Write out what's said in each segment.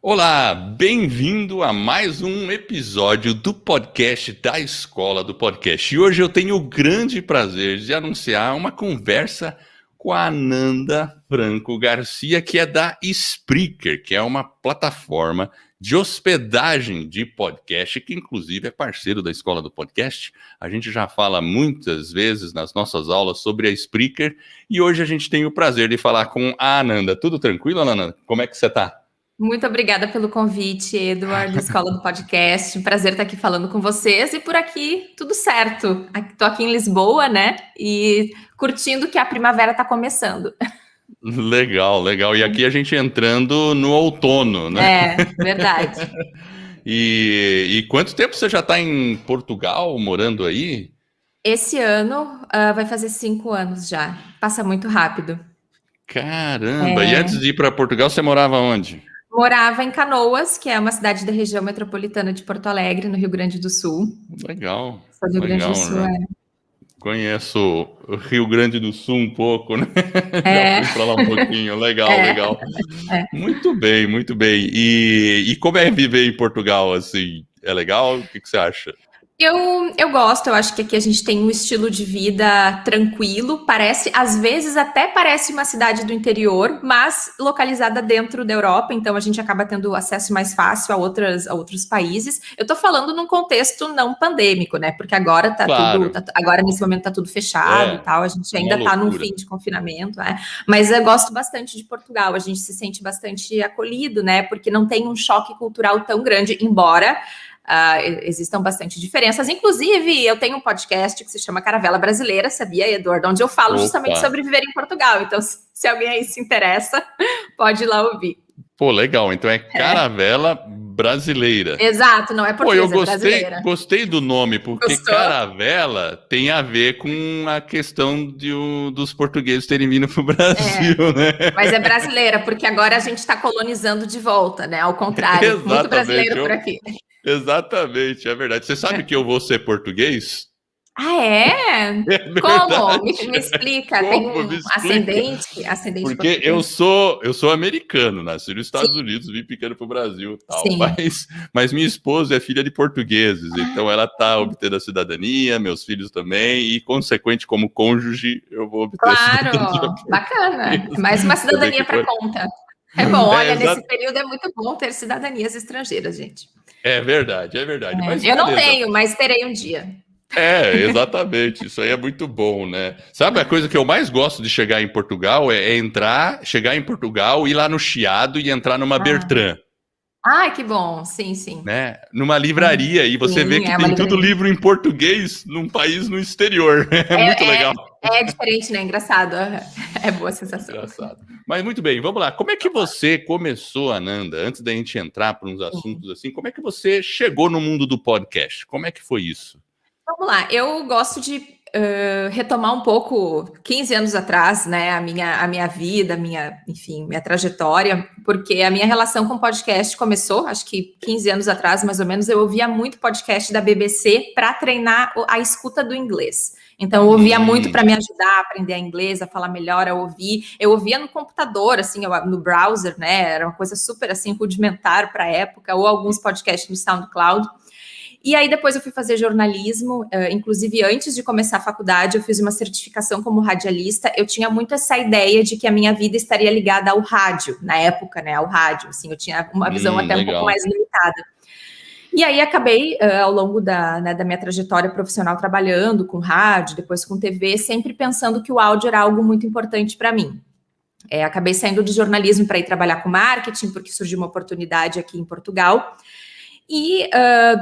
Olá, bem-vindo a mais um episódio do podcast da Escola do Podcast. E hoje eu tenho o grande prazer de anunciar uma conversa com a Ananda Franco Garcia, que é da Spreaker, que é uma plataforma de hospedagem de podcast, que inclusive é parceiro da Escola do Podcast. A gente já fala muitas vezes nas nossas aulas sobre a Spreaker e hoje a gente tem o prazer de falar com a Ananda. Tudo tranquilo, Ananda? Como é que você está? Muito obrigada pelo convite, Eduardo, da Escola do Podcast. Um prazer estar aqui falando com vocês. E por aqui, tudo certo. Estou aqui em Lisboa, né? E curtindo que a primavera está começando. Legal, legal. E aqui a gente entrando no outono, né? É, verdade. E quanto tempo você já está em Portugal, morando aí? Esse ano vai fazer 5 anos já. Passa muito rápido. Caramba! E antes de ir para Portugal, você morava onde? Morava em Canoas, que é uma cidade da região metropolitana de Porto Alegre, no Rio Grande do Sul. Legal, Sou do Rio Grande do legal, Sul, né? Conheço o Rio Grande do Sul um pouco, né? Já é. fui para lá um pouquinho. Legal, É, legal. é. Muito bem, muito bem. E como é viver em Portugal, assim? É legal? O que você acha? Eu gosto, eu acho que aqui a gente tem um estilo de vida tranquilo, às vezes até parece uma cidade do interior, mas localizada dentro da Europa, então a gente acaba tendo acesso mais fácil a outros países. Eu tô falando num contexto não pandêmico, né? Porque agora Claro, agora nesse momento tá tudo fechado e é tal, a gente uma ainda tá num loucura. fim de confinamento, né? Mas eu gosto bastante de Portugal, a gente se sente bastante acolhido, né? Porque não tem um choque cultural tão grande, embora existam bastante diferenças. Inclusive, eu tenho um podcast que se chama Caravela Brasileira, sabia, Eduardo? Onde eu falo justamente Opa! sobre viver em Portugal. Então, se alguém aí se interessa, pode ir lá ouvir. Pô, legal. Então é Caravela Brasileira. Exato, não é Pô, eu portuguesa, é brasileira. gostei do nome, porque Gostou? caravela tem a ver com a questão dos portugueses terem vindo pro É, Brasil, né? mas é brasileira, porque agora a gente está colonizando de volta, né? Ao contrário, muito Exatamente, brasileiro por aqui. exatamente, é verdade. Você sabe que eu vou ser português? Ah, é? É Como? verdade. Me explica. Tem Como? um Me explica. ascendente Porque português? eu sou americano, nasci nos Sim, Estados Unidos, vim pequeno para o Brasil e tal, sim. mas minha esposa é filha de portugueses, então ela está obtendo a cidadania, meus filhos também, e consequente como cônjuge, eu vou obter a cidadania Claro, bacana. portuguesa. Mais uma Você vê que cidadania para foi. conta. É bom, É, olha, nesse período é muito bom ter cidadanias estrangeiras, gente. é verdade, é verdade. Mas Eu não beleza. tenho, mas terei um dia. É, exatamente. Isso aí é muito bom, né? Sabe a coisa que eu mais gosto de chegar em Portugal é entrar, chegar em Portugal, ir lá no Chiado e entrar numa Ah, Bertrand. ai, que bom. Sim, sim. Né? Numa Uhum. livraria e você vê Sim, que é uma tem tudo livraria. livro em português num país no exterior. É muito É, legal. é diferente, né? Engraçado. É boa a sensação. Engraçado. Mas muito bem, vamos lá. Como é que você começou, Ananda? Antes da gente entrar para uns Sim. assuntos assim, como é que você chegou no mundo do podcast? Como é que foi isso? Vamos lá, eu gosto de retomar um pouco 15 anos atrás, né, a minha vida, enfim, minha trajetória, porque a minha relação com podcast começou, acho que 15 anos atrás, mais ou menos, eu ouvia muito podcast da BBC para treinar a escuta do inglês. Então, eu ouvia muito para me ajudar a aprender inglês, a falar melhor, a ouvir. Eu ouvia no computador, assim, no browser, né? Era uma coisa super, assim, rudimentar para a época, ou alguns podcasts no SoundCloud. E aí depois eu fui fazer jornalismo, inclusive antes de começar a faculdade eu fiz uma certificação como radialista. Eu tinha muito essa ideia de que a minha vida estaria ligada ao rádio, na época, né, ao rádio, assim, eu tinha uma visão até um pouco Legal. mais limitada. E aí acabei, ao longo da minha trajetória profissional trabalhando com rádio, depois com TV, sempre pensando que o áudio era algo muito importante para mim. Acabei saindo de jornalismo para ir trabalhar com marketing, porque surgiu uma oportunidade aqui em Portugal. E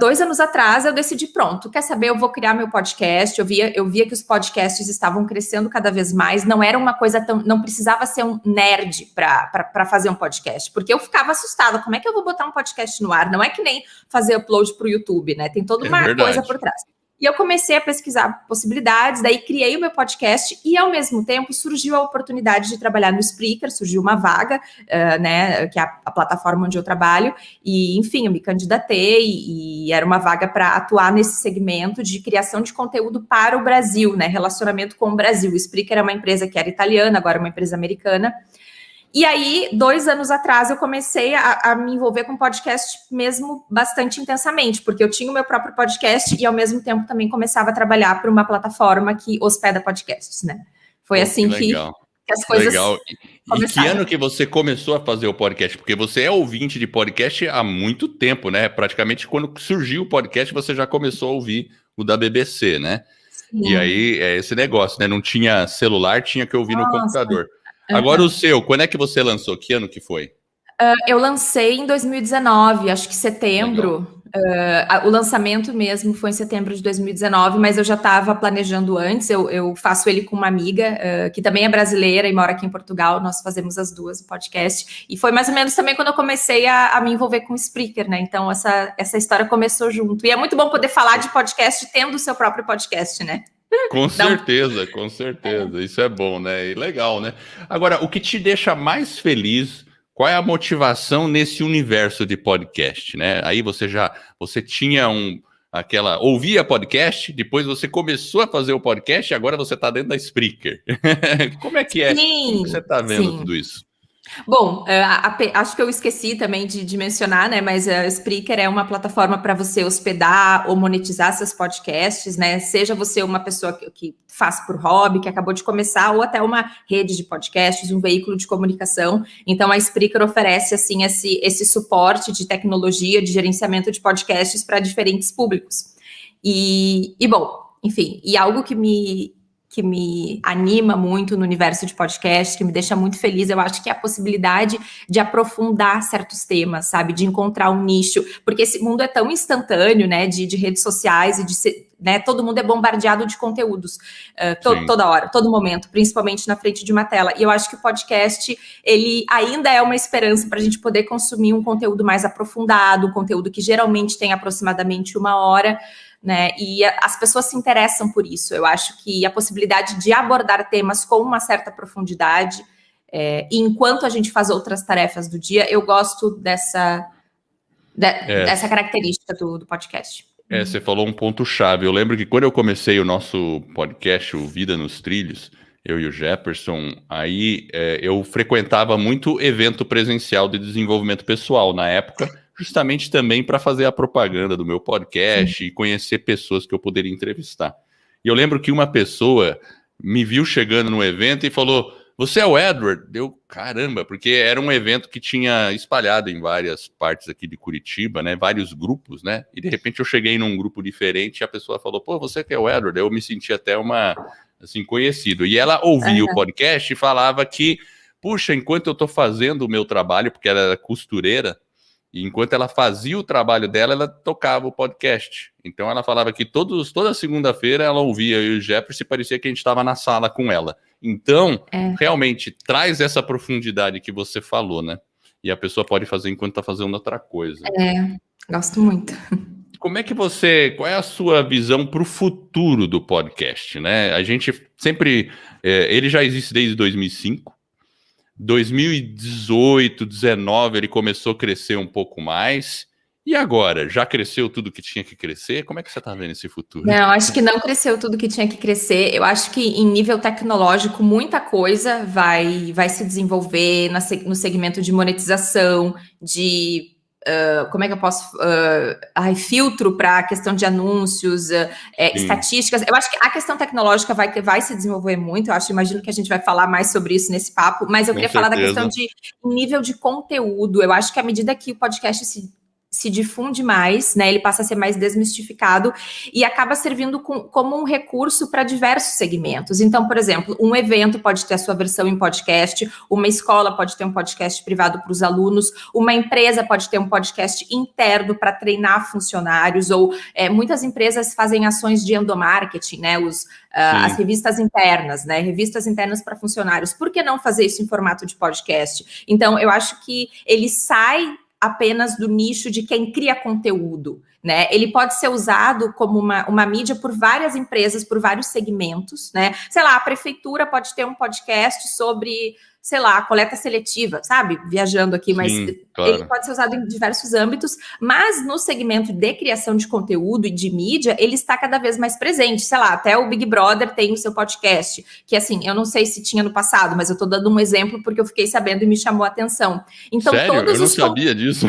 2 anos atrás eu decidi, pronto, quer saber, eu vou criar meu podcast. Eu via que os podcasts estavam crescendo cada vez mais, não era uma coisa tão, não precisava ser um nerd para fazer um podcast, porque eu ficava assustada, como é que eu vou botar um podcast no ar? Não é que nem fazer upload para o YouTube, né? Tem toda É uma coisa verdade. por trás. E eu comecei a pesquisar possibilidades, daí criei o meu podcast e, ao mesmo tempo, surgiu a oportunidade de trabalhar no Spreaker, surgiu uma vaga, né, que é a plataforma onde eu trabalho, e, enfim, eu me candidatei e era uma vaga para atuar nesse segmento de criação de conteúdo para o Brasil, né, relacionamento com o Brasil. O Spreaker é uma empresa que era italiana, agora é uma empresa americana. E aí, 2 anos atrás, eu comecei a me envolver com podcast mesmo bastante intensamente, porque eu tinha o meu próprio podcast e, ao mesmo tempo, também começava a trabalhar para uma plataforma que hospeda podcasts, né? Foi assim que as coisas E que começaram. ano que você começou a fazer o podcast? Porque você é ouvinte de podcast há muito tempo, né? Praticamente quando surgiu o podcast, você já começou a ouvir o da BBC, né? Sim. E aí, é esse negócio, né? Não tinha celular, tinha que ouvir no computador. Agora, o seu, quando é que você lançou? Que ano que foi? Eu lancei em 2019, acho que setembro. O lançamento mesmo foi em setembro de 2019, mas eu já estava planejando antes. Eu faço ele com uma amiga que também é brasileira e mora aqui em Portugal. Nós fazemos as duas o podcast. E foi mais ou menos também quando eu comecei a me envolver com o Spreaker, né? Então essa história começou junto. E é muito bom poder falar de podcast tendo o seu próprio podcast, né? Com certeza, com certeza. Isso é bom, né? E legal, né? Agora, o que te deixa mais feliz? Qual é a motivação nesse universo de podcast, né? Aí você tinha ouvia podcast, depois você começou a fazer o podcast e agora você está dentro da Spreaker. Como é que é? Como que você está vendo tudo isso? Bom, acho que eu esqueci também de mencionar, né? Mas a Spreaker é uma plataforma para você hospedar ou monetizar seus podcasts, né? Seja você uma pessoa que faz por hobby, que acabou de começar, ou até uma rede de podcasts, um veículo de comunicação. Então, a Spreaker oferece, assim, esse suporte de tecnologia, de gerenciamento de podcasts para diferentes públicos. Bom, enfim, e algo que me anima muito no universo de podcast, que me deixa muito feliz, eu acho que é a possibilidade de aprofundar certos temas, sabe? De encontrar um nicho, porque esse mundo é tão instantâneo, né? De redes sociais e né? Todo mundo é bombardeado de conteúdos toda hora, todo momento, principalmente na frente de uma tela. E eu acho que o podcast, ele ainda é uma esperança para a gente poder consumir um conteúdo mais aprofundado, um conteúdo que geralmente tem aproximadamente 1 hora, né? E as pessoas se interessam por isso. Eu acho que a possibilidade de abordar temas com uma certa profundidade, e enquanto a gente faz outras tarefas do dia, eu gosto dessa característica do podcast. Você falou um ponto-chave. Eu lembro que quando eu comecei o nosso podcast, o Vida nos Trilhos, eu e o Jefferson, aí eu frequentava muito evento presencial de desenvolvimento pessoal na época, justamente também para fazer a propaganda do meu podcast e conhecer pessoas que eu poderia entrevistar. E eu lembro que uma pessoa me viu chegando no evento e falou: "Você é o Edward?" Eu, caramba, porque era um evento que tinha espalhado em várias partes aqui de Curitiba, né, vários grupos, né, e de repente eu cheguei num grupo diferente e a pessoa falou: "Pô, você que é o Edward?" Eu me senti até assim, conhecido. E ela ouvia o podcast e falava que, puxa, enquanto eu tô fazendo o meu trabalho, porque ela era costureira, e enquanto ela fazia o trabalho dela, ela tocava o podcast. Então ela falava que toda segunda-feira ela ouvia eu e o Jefferson e parecia que a gente estava na sala com ela. Então, realmente, traz essa profundidade que você falou, né? E a pessoa pode fazer enquanto está fazendo outra coisa. Gosto muito. Qual é a sua visão para o futuro do podcast, né? A gente sempre, ele já existe desde 2005, 2018, 2019 ele começou a crescer um pouco mais, e agora? Já cresceu tudo que tinha que crescer? Como é que você está vendo esse futuro? Não, acho que não cresceu tudo que tinha que crescer. Eu acho que em nível tecnológico muita coisa vai se desenvolver no segmento de monetização, de como é que eu posso filtro para a questão de anúncios, estatísticas. Eu acho que a questão tecnológica vai se desenvolver muito. Imagino que a gente vai falar mais sobre isso nesse papo, mas eu queria falar da questão de nível de conteúdo. Eu acho que à medida que o podcast se difunde mais, né? Ele passa a ser mais desmistificado e acaba servindo como um recurso para diversos segmentos. Então, por exemplo, um evento pode ter a sua versão em podcast, uma escola pode ter um podcast privado para os alunos, uma empresa pode ter um podcast interno para treinar funcionários, ou muitas empresas fazem ações de endomarketing, né? As revistas internas, né? Revistas internas para funcionários. Por que não fazer isso em formato de podcast? Então, eu acho que ele sai apenas do nicho de quem cria conteúdo, né? Ele pode ser usado como uma mídia por várias empresas, por vários segmentos, né? Sei lá, a prefeitura pode ter um podcast sobre sei lá, coleta seletiva, sabe? Viajando aqui, mas Sim, claro. ele pode ser usado em diversos âmbitos, mas no segmento de criação de conteúdo e de mídia, ele está cada vez mais presente. Sei lá, até o Big Brother tem o seu podcast, que assim, eu não sei se tinha no passado, mas eu estou dando um exemplo porque eu fiquei sabendo e me chamou a atenção. Então, Sério? todos Eu não os sabia disso.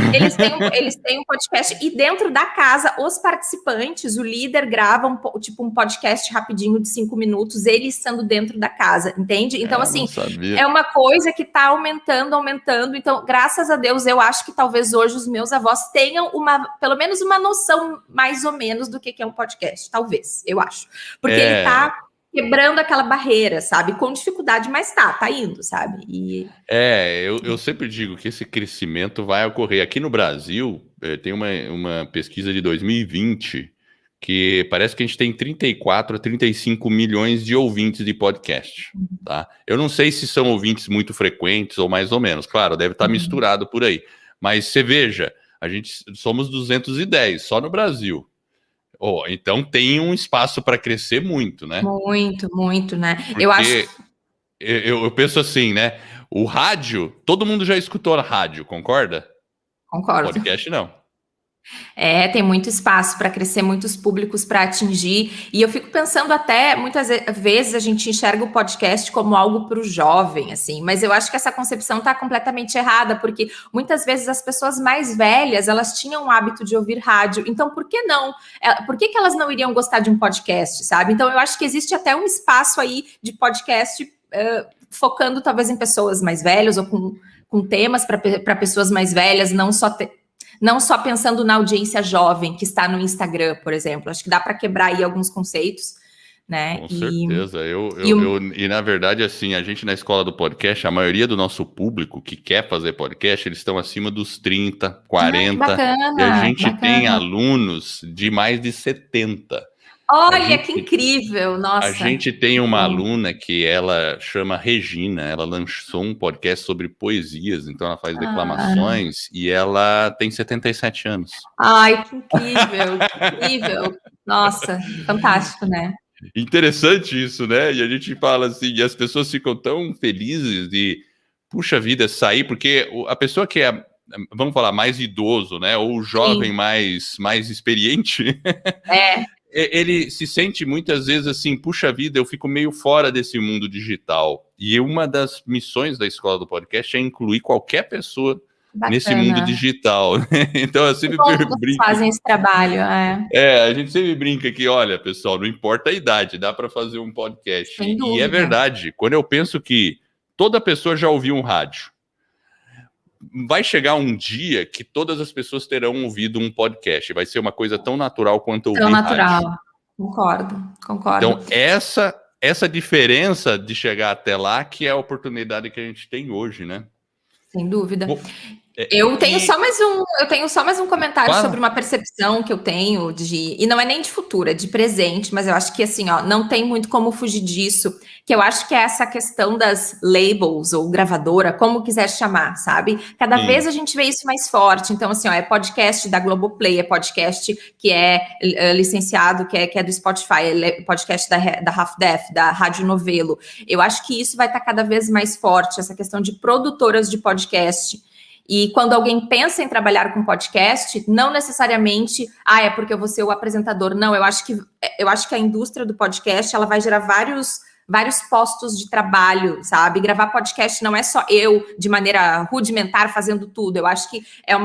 eles têm um podcast e dentro da casa, os participantes, o líder grava um podcast rapidinho de 5 minutos, ele estando dentro da casa, entende? Então, assim, não sabia. é uma coisa que está aumentando. Então, graças a Deus, eu acho que talvez hoje os meus avós tenham pelo menos uma noção mais ou menos do que é um podcast, talvez, eu acho. Porque ele está quebrando aquela barreira, sabe? Com dificuldade, mas tá indo, sabe? Eu sempre digo que esse crescimento vai ocorrer. Aqui no Brasil, tem uma pesquisa de 2020 que parece que a gente tem 34 a 35 milhões de ouvintes de podcast, tá? Eu não sei se são ouvintes muito frequentes ou mais ou menos. Claro, deve estar misturado por aí. Mas você veja, a gente somos 210 só no Brasil. Então tem um espaço para crescer muito, né? Muito, né? Porque eu acho. Eu penso assim, né? O rádio, todo mundo já escutou a rádio, concorda? Concordo. Podcast não. Tem muito espaço para crescer, muitos públicos para atingir. E eu fico pensando até, muitas vezes a gente enxerga o podcast como algo para o jovem, assim. Mas eu acho que essa concepção está completamente errada, porque muitas vezes as pessoas mais velhas, elas tinham o hábito de ouvir rádio. Então, por que não? Por que elas não iriam gostar de um podcast, sabe? Então, eu acho que existe até um espaço aí de podcast focando talvez em pessoas mais velhas ou com temas para pessoas mais velhas, não só pensando na audiência jovem que está no Instagram, por exemplo. Acho que dá para quebrar aí alguns conceitos, né? Com certeza. E na verdade, assim, a gente na escola do podcast, a maioria do nosso público que quer fazer podcast, eles estão acima dos 30, 40. Bacana, e a gente tem alunos de mais de 70. Olha, que incrível, nossa. A gente tem uma aluna que ela chama Regina, ela lançou um podcast sobre poesias, então ela faz declamações e ela tem 77 anos. Ai, que incrível. Nossa, fantástico, né? Interessante isso, né? E a gente fala assim, e as pessoas ficam tão felizes de, puxa vida, sair, porque a pessoa que é, vamos falar, mais idoso, né? Ou jovem mais experiente... Ele se sente muitas vezes assim, puxa vida, eu fico meio fora desse mundo digital. E uma das missões da escola do podcast é incluir qualquer pessoa nesse mundo digital. Então eu sempre brinco. Fazem esse trabalho, a gente sempre brinca que, olha, pessoal, não importa a idade, dá para fazer um podcast. Sem dúvida. E é verdade, quando eu penso que toda pessoa já ouviu um rádio, vai chegar um dia que todas as pessoas terão ouvido um podcast. Vai ser uma coisa tão natural quanto ouvir rádio. Concordo. Então, essa diferença de chegar até lá que é a oportunidade que a gente tem hoje, né? Sem dúvida. Eu tenho só mais um comentário sobre uma percepção que eu tenho e não é nem de futuro, é de presente, mas eu acho que assim, não tem muito como fugir disso, que eu acho que é essa questão das labels ou gravadora, como quiser chamar, sabe? Cada vez a gente vê isso mais forte. Então, assim, é podcast da Globoplay, é podcast que é licenciado, que é do Spotify, é podcast da Half Death, da Rádio Novelo. Eu acho que isso vai estar cada vez mais forte, essa questão de produtoras de podcast. E quando alguém pensa em trabalhar com podcast, não necessariamente, é porque eu vou ser o apresentador. Não, eu acho que a indústria do podcast, ela vai gerar vários postos de trabalho, sabe? Gravar podcast não é só eu, de maneira rudimentar, fazendo tudo. Eu acho que é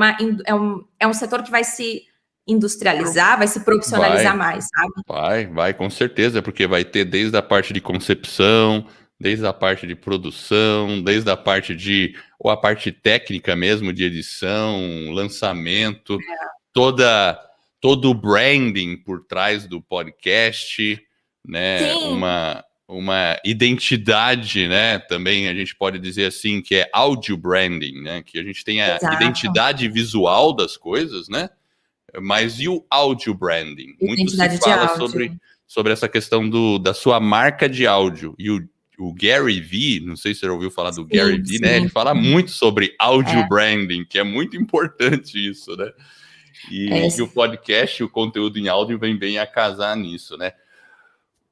um setor que vai se industrializar, vai se profissionalizar mais, sabe? Vai, com certeza, porque vai ter desde a parte de concepção, desde a parte de produção, desde a parte ou a parte técnica mesmo, de edição, lançamento, todo o branding por trás do podcast, né? Uma identidade, né? Também a gente pode dizer assim, que é audio branding, né? Que a gente tem a identidade visual das coisas, né? Mas e o audio branding? Muito se fala sobre essa questão da sua marca de áudio. E o Gary Vee, não sei se você já ouviu falar do Gary Vee, né? Ele fala muito sobre audio branding, que é muito importante isso, né? E o podcast, o conteúdo em áudio vem bem a casar nisso, né?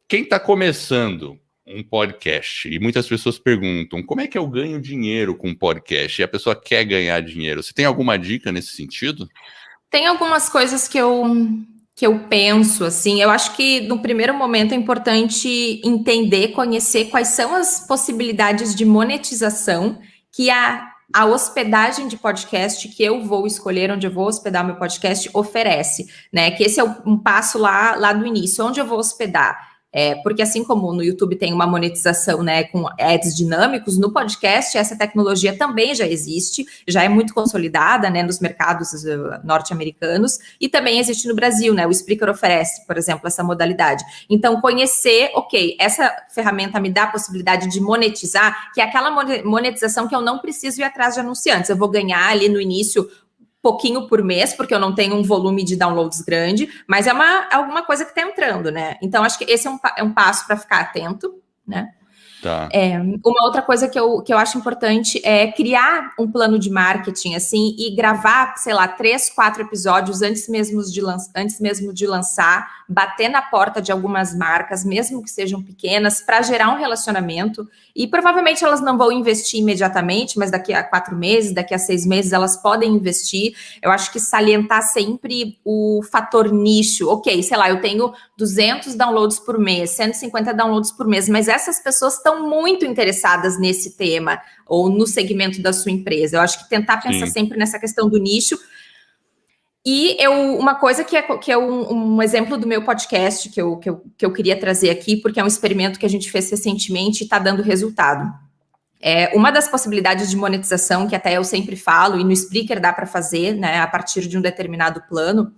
Quem está começando um podcast, e muitas pessoas perguntam, como é que eu ganho dinheiro com podcast? E a pessoa quer ganhar dinheiro. Você tem alguma dica nesse sentido? Tem algumas coisas que eu penso, assim, eu acho que no primeiro momento é importante entender, conhecer quais são as possibilidades de monetização que a hospedagem de podcast que eu vou escolher, onde eu vou hospedar meu podcast, oferece, né? Que esse é um passo lá do início, onde eu vou hospedar. Porque assim como no YouTube tem uma monetização, né, com ads dinâmicos, no podcast essa tecnologia também já existe, já é muito consolidada, né, nos mercados norte-americanos e também existe no Brasil, né, o Spreaker oferece, por exemplo, essa modalidade. Então, conhecer, ok, essa ferramenta me dá a possibilidade de monetizar, que é aquela monetização que eu não preciso ir atrás de anunciantes, eu vou ganhar ali no início pouquinho por mês, porque eu não tenho um volume de downloads grande, mas é alguma coisa que está entrando, né? Então, acho que esse é um passo para ficar atento, né? Tá. Uma outra coisa que eu acho importante é criar um plano de marketing, assim, e gravar, sei lá, 3, 4 episódios antes mesmo de lançar, bater na porta de algumas marcas, mesmo que sejam pequenas, para gerar um relacionamento. E provavelmente elas não vão investir imediatamente, mas daqui a 4 meses, daqui a 6 meses, elas podem investir. Eu acho que salientar sempre o fator nicho. Ok, sei lá, eu tenho 200 downloads por mês, 150 downloads por mês, mas essas pessoas estão muito interessadas nesse tema ou no segmento da sua empresa. Eu acho que tentar pensar sempre nessa questão do nicho. E uma coisa que é um exemplo do meu podcast que eu queria trazer aqui, porque é um experimento que a gente fez recentemente e está dando resultado. Uma das possibilidades de monetização, que até eu sempre falo, e no Spreaker dá para fazer, né, a partir de um determinado plano,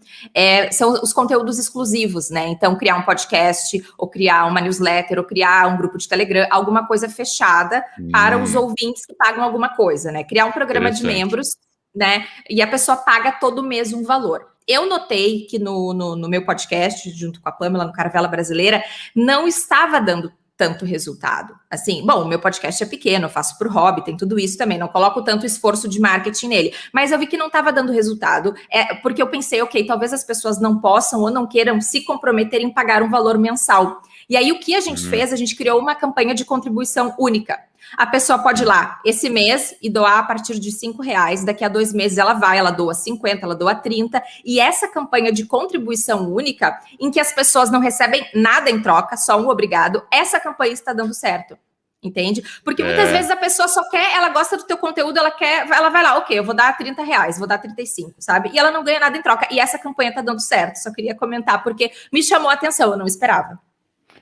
são os conteúdos exclusivos, né? Então, criar um podcast, ou criar uma newsletter, ou criar um grupo de Telegram, alguma coisa fechada para os ouvintes que pagam alguma coisa, né? Criar um programa de membros, né? E a pessoa paga todo mês um valor. Eu notei que no meu podcast, junto com a Pamela, no Caravela Brasileira, não estava dando tanto resultado. Assim, bom, o meu podcast é pequeno, eu faço por hobby, tem tudo isso também, não coloco tanto esforço de marketing nele, mas eu vi que não estava dando resultado, porque eu pensei, ok, talvez as pessoas não possam ou não queiram se comprometer em pagar um valor mensal. E aí o que a gente fez? A gente criou uma campanha de contribuição única. A pessoa pode ir lá esse mês e doar a partir de R$5. Daqui a 2 meses ela doa 50, ela doa 30. E essa campanha de contribuição única, em que as pessoas não recebem nada em troca, só um obrigado, essa campanha está dando certo. Entende? Porque muitas vezes a pessoa só quer, ela gosta do teu conteúdo, ela vai lá, ok, eu vou dar R$30, vou dar 35, sabe? E ela não ganha nada em troca. E essa campanha está dando certo. Só queria comentar, porque me chamou a atenção, eu não esperava.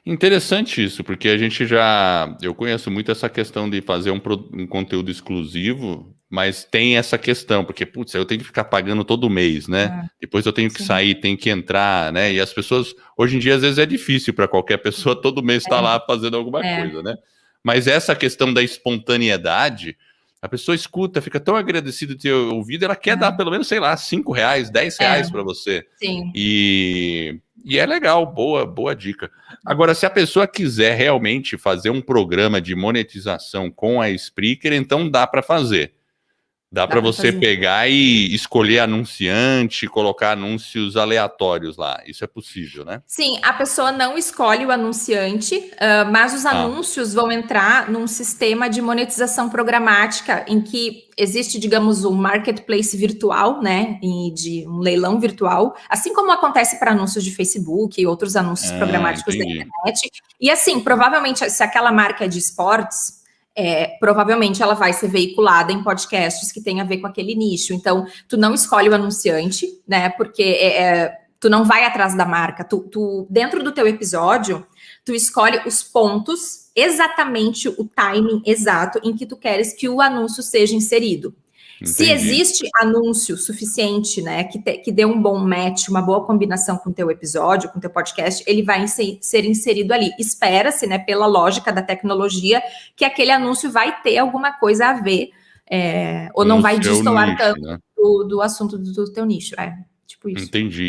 Interessante isso, porque eu conheço muito essa questão de fazer um conteúdo exclusivo, mas tem essa questão, porque, putz, eu tenho que ficar pagando todo mês, né? Depois eu tenho que sair, tenho que entrar, né? E as pessoas, hoje em dia, às vezes é difícil para qualquer pessoa todo mês estar lá fazendo alguma coisa, né? Mas essa questão da espontaneidade, a pessoa escuta, fica tão agradecida de ter ouvido, ela quer dar pelo menos, sei lá, R$5, R$10 para você. Sim. E é legal, boa dica. Agora, se a pessoa quiser realmente fazer um programa de monetização com a Spreaker, então dá para fazer. Dá para você pegar e escolher anunciante, colocar anúncios aleatórios lá. Isso é possível, né? Sim, a pessoa não escolhe o anunciante, mas os anúncios vão entrar num sistema de monetização programática em que existe, digamos, um marketplace virtual, né? De um leilão virtual, assim como acontece para anúncios de Facebook e outros anúncios programáticos da internet. E assim, provavelmente, se aquela marca é de esportes, provavelmente ela vai ser veiculada em podcasts que tem a ver com aquele nicho. Então, tu não escolhe o anunciante, né? Porque tu não vai atrás da marca. Tu dentro do teu episódio, tu escolhe os pontos, exatamente o timing exato em que tu queres que o anúncio seja inserido. Entendi. Se existe anúncio suficiente, né, que dê um bom match, uma boa combinação com o teu episódio, com o teu podcast, ele vai ser inserido ali. Espera-se, né, pela lógica da tecnologia, que aquele anúncio vai ter alguma coisa a ver, ou não vai destoar nicho, tanto, né, do assunto do teu nicho. Tipo isso. Entendi.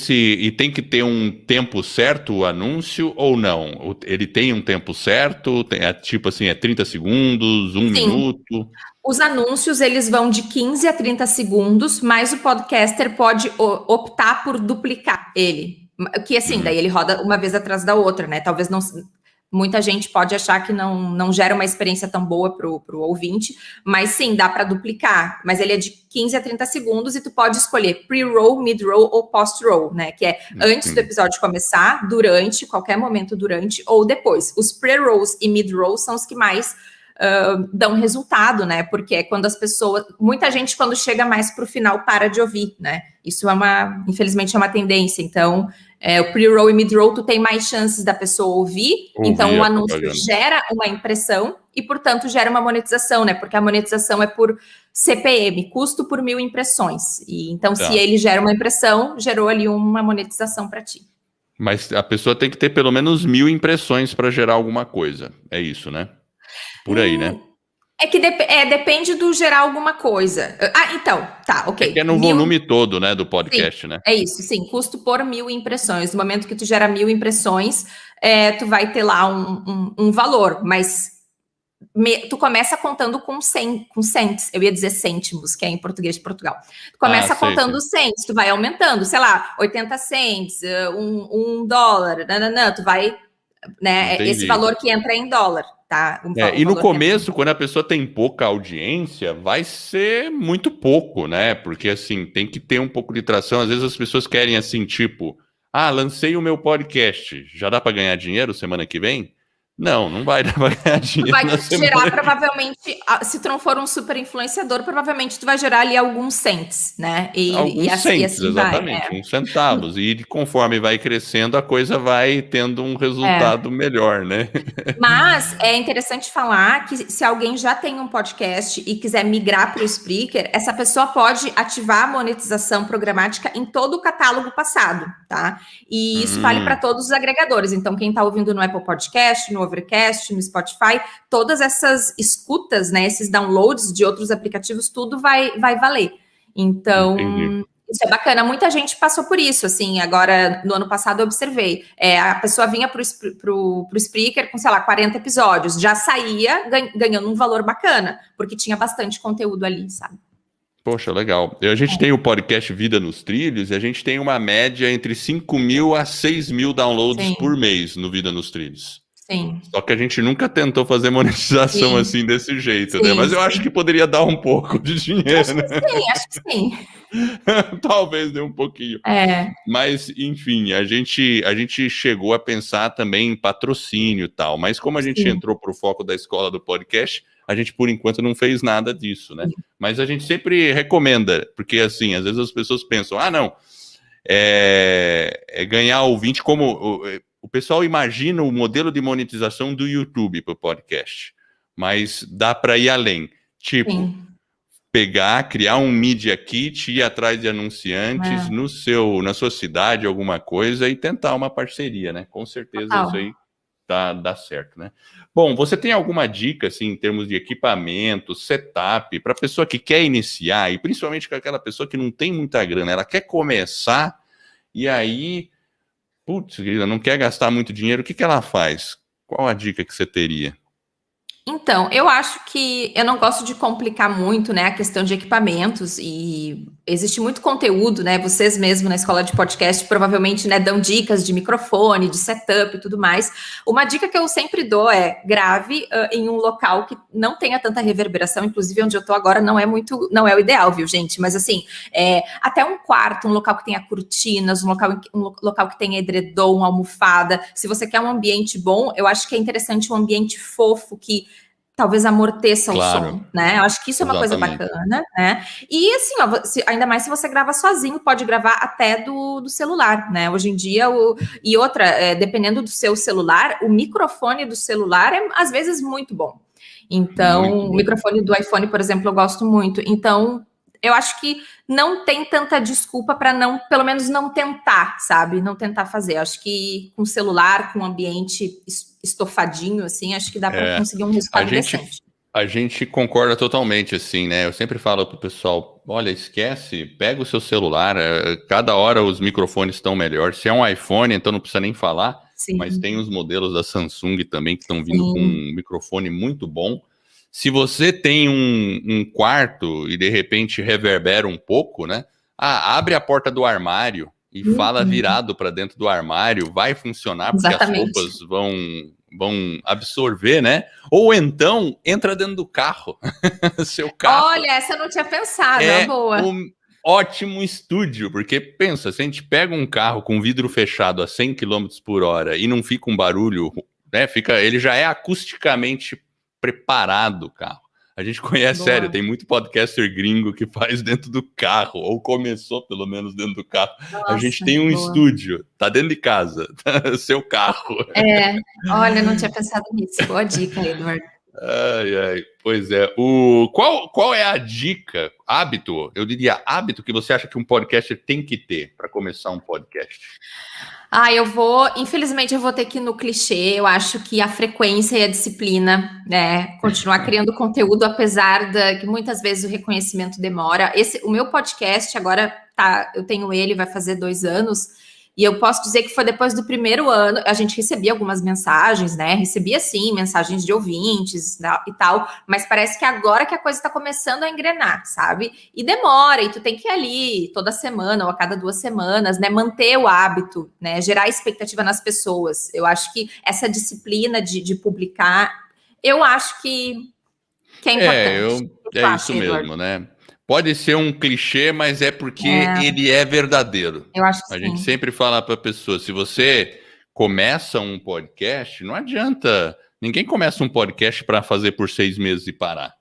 E tem que ter um tempo certo o anúncio ou não? Ele tem um tempo certo? Tipo assim, 30 segundos, 1 minuto? Os anúncios, eles vão de 15 a 30 segundos, mas o podcaster pode optar por duplicar ele. Que assim, daí ele roda uma vez atrás da outra, né? Talvez muita gente pode achar que não gera uma experiência tão boa para o ouvinte, mas sim, dá para duplicar. Mas ele é de 15 a 30 segundos e tu pode escolher pre-roll, mid-roll ou post-roll, né? Que é antes do episódio começar, durante, qualquer momento durante ou depois. Os pre-rolls e mid-rolls são os que mais dão resultado, né? Porque é quando as pessoas... Muita gente, quando chega mais para o final, para de ouvir, né? Isso infelizmente, é uma tendência. Então, o pre-roll e mid-roll, tu tem mais chances da pessoa ouvir. Então, o anúncio gera uma impressão e, portanto, gera uma monetização, né? Porque a monetização é por CPM, custo por 1000 impressões. E, então, se ele gera uma impressão, gerou ali uma monetização para ti. Mas a pessoa tem que ter pelo menos 1000 impressões para gerar alguma coisa. É isso, né? Por aí, né? É que depende do gerar alguma coisa. Então, tá, ok. É que é no volume todo, né, do podcast, sim, né? É isso, sim. Custo por 1000 impressões. No momento que tu gera 1000 impressões, tu vai ter lá um valor, mas tu começa contando com cents. Eu ia dizer cêntimos, que é em português de Portugal. Tu começa contando cents, tu vai aumentando, sei lá, 80 cents, $1, tu vai... Né, esse valor que entra em dólar, tá? E no começo, quando a pessoa tem pouca audiência, vai ser muito pouco, né? Porque, assim, tem que ter um pouco de tração. Às vezes as pessoas querem, assim, tipo... lancei o meu podcast. Já dá para ganhar dinheiro semana que vem? Não vai dar para ganhar dinheiro. Tu vai gerar, provavelmente, se tu não for um super influenciador, provavelmente tu vai gerar ali alguns cents, né? Alguns cents, assim exatamente, uns centavos. E conforme vai crescendo, a coisa vai tendo um resultado melhor, né? Mas é interessante falar que se alguém já tem um podcast e quiser migrar para o Spreaker, essa pessoa pode ativar a monetização programática em todo o catálogo passado, tá? E isso vale para todos os agregadores. Então, quem está ouvindo no Apple Podcast, no Overcast, no Spotify, todas essas escutas, né, esses downloads de outros aplicativos, tudo vai valer. Então... Entendi. Isso é bacana, muita gente passou por isso, assim, agora, no ano passado eu observei, a pessoa vinha pro Spreaker com, sei lá, 40 episódios, já saía ganhando um valor bacana, porque tinha bastante conteúdo ali, sabe? Poxa, legal. A gente tem o podcast Vida nos Trilhos e a gente tem uma média entre 5.000 a 6.000 downloads por mês no Vida nos Trilhos. Sim. Só que a gente nunca tentou fazer monetização assim desse jeito, né? Mas eu acho que poderia dar um pouco de dinheiro, acho que sim. Talvez dê um pouquinho. Mas, enfim, a gente chegou a pensar também em patrocínio e tal. Mas como a gente entrou para o foco da escola do podcast, a gente, por enquanto, não fez nada disso, né? Mas a gente sempre recomenda, porque, assim, às vezes as pessoas pensam, não, ganhar ouvinte como... O pessoal imagina o modelo de monetização do YouTube para o podcast, mas dá para ir além. Tipo, criar um Media Kit, ir atrás de anunciantes na sua cidade, alguma coisa, e tentar uma parceria, né? Com certeza isso aí dá certo, né? Bom, você tem alguma dica, assim, em termos de equipamento, setup, para a pessoa que quer iniciar, e principalmente com aquela pessoa que não tem muita grana, ela quer começar, e aí... Putz, não quer gastar muito dinheiro, o que ela faz? Qual a dica que você teria? Então, eu acho que eu não gosto de complicar muito, né, a questão de equipamentos e existe muito conteúdo, né, vocês mesmos na escola de podcast provavelmente, né, dão dicas de microfone, de setup e tudo mais. Uma dica que eu sempre dou é grave em um local que não tenha tanta reverberação, inclusive onde eu tô agora não é o ideal, viu, gente? Mas assim, até um quarto, um local que tenha cortinas, um local que tenha edredom, almofada. Se você quer um ambiente bom, eu acho que é interessante um ambiente fofo que talvez amorteça o som, né? Eu acho que isso é uma coisa bacana, né? E assim, ainda mais se você grava sozinho, pode gravar até do celular, né? Hoje em dia, dependendo do seu celular, o microfone do celular é, às vezes, muito bom. Então, o microfone do iPhone, por exemplo, eu gosto muito. Então, eu acho que não tem tanta desculpa para pelo menos não tentar, sabe? Não tentar fazer. Eu acho que com celular, com ambiente estofadinho, assim, acho que dá para conseguir um resultado decente. A gente concorda totalmente, assim, né? Eu sempre falo pro pessoal, olha, esquece, pega o seu celular, cada hora os microfones estão melhores. Se é um iPhone, então não precisa nem falar, mas tem os modelos da Samsung também que estão vindo com um microfone muito bom. Se você tem um quarto e de repente reverbera um pouco, né? Abre a porta do armário e fala virado para dentro do armário, vai funcionar, porque as roupas vão absorver, né? Ou então, entra dentro do carro. Seu carro. Olha, essa eu não tinha pensado, é boa. um ótimo estúdio, porque pensa, se a gente pega um carro com vidro fechado a 100 km por hora e não fica um barulho, né? Ele já é acusticamente preparado, o carro. A gente conhece, Boa. sério, tem muito podcaster gringo que faz dentro do carro, ou começou pelo menos dentro do carro. Nossa, a gente tem um estúdio, tá dentro de casa, seu carro. Olha, não tinha pensado nisso. Boa dica, Eduardo. Ai, pois é. Qual é a dica, hábito, eu diria hábito, que você acha que um podcaster tem que ter para começar um podcast? Infelizmente eu vou ter que ir no clichê, eu acho que a frequência e a disciplina, né, continuar criando conteúdo, apesar que muitas vezes o reconhecimento demora. O meu podcast agora, eu tenho ele, vai fazer 2 anos, e eu posso dizer que foi depois do primeiro ano, a gente recebia algumas mensagens, né, recebia sim, mensagens de ouvintes e tal, mas parece que agora que a coisa está começando a engrenar, sabe? E demora, e tu tem que ir ali toda semana ou a cada 2 semanas, né, manter o hábito, né, gerar expectativa nas pessoas. Eu acho que essa disciplina de publicar, eu acho que é importante. É isso mesmo, né? Pode ser um clichê, mas é porque ele é verdadeiro. Eu acho que a gente sempre fala para a pessoa, se você começa um podcast, não adianta. Ninguém começa um podcast para fazer por 6 meses e parar.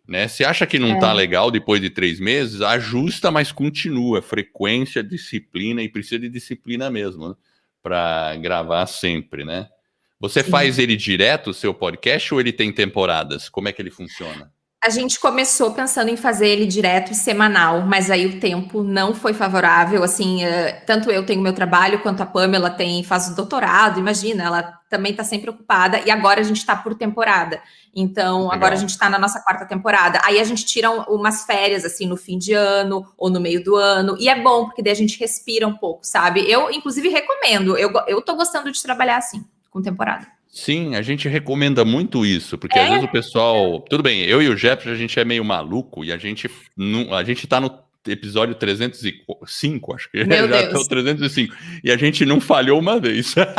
Né? Se acha que não tá legal depois de 3 meses, ajusta, mas continua. Frequência, disciplina, e precisa de disciplina mesmo, né? Para gravar sempre, né? Você faz ele direto, o seu podcast, ou ele tem temporadas? Como é que ele funciona? A gente começou pensando em fazer ele direto e semanal, mas aí o tempo não foi favorável, assim, tanto eu tenho meu trabalho, quanto a Pamela faz o doutorado, imagina, ela também está sempre ocupada, e agora a gente está por temporada, então legal. Agora a gente está na nossa 4ª temporada, aí a gente tira umas férias, assim, no fim de ano, ou no meio do ano, e é bom, porque daí a gente respira um pouco, sabe? Eu, inclusive, recomendo, eu tô gostando de trabalhar assim, com temporada. Sim, a gente recomenda muito isso, porque às vezes o pessoal... Tudo bem, eu e o Jefferson, a gente é meio maluco, e a gente tá no episódio 305, acho que Meu já Deus. tá o 305, e a gente não falhou uma vez. Toda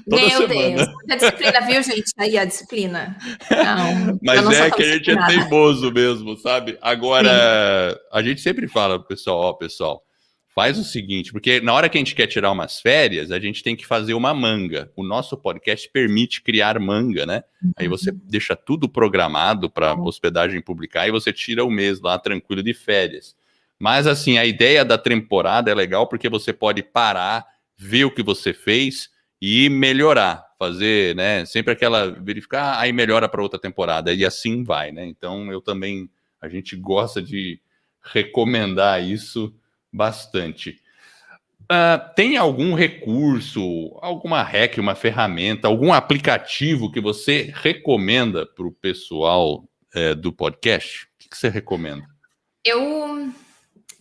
Meu semana. Deus, muita disciplina, viu, gente? Aí a disciplina. Não, mas é que a gente é teimoso mesmo, sabe? Agora, a gente sempre fala pro pessoal, pessoal, faz o seguinte, porque na hora que a gente quer tirar umas férias, a gente tem que fazer uma manga. O nosso podcast permite criar manga, né? Aí você deixa tudo programado para hospedagem publicar e você tira o mês lá tranquilo de férias. Mas assim, a ideia da temporada é legal porque você pode parar, ver o que você fez e melhorar, fazer, né? Sempre verificar, aí melhora para outra temporada e assim vai, né? Então a gente gosta de recomendar isso bastante. Tem algum recurso, alguma hack, uma ferramenta, algum aplicativo que você recomenda para o pessoal do podcast? O que você recomenda? Eu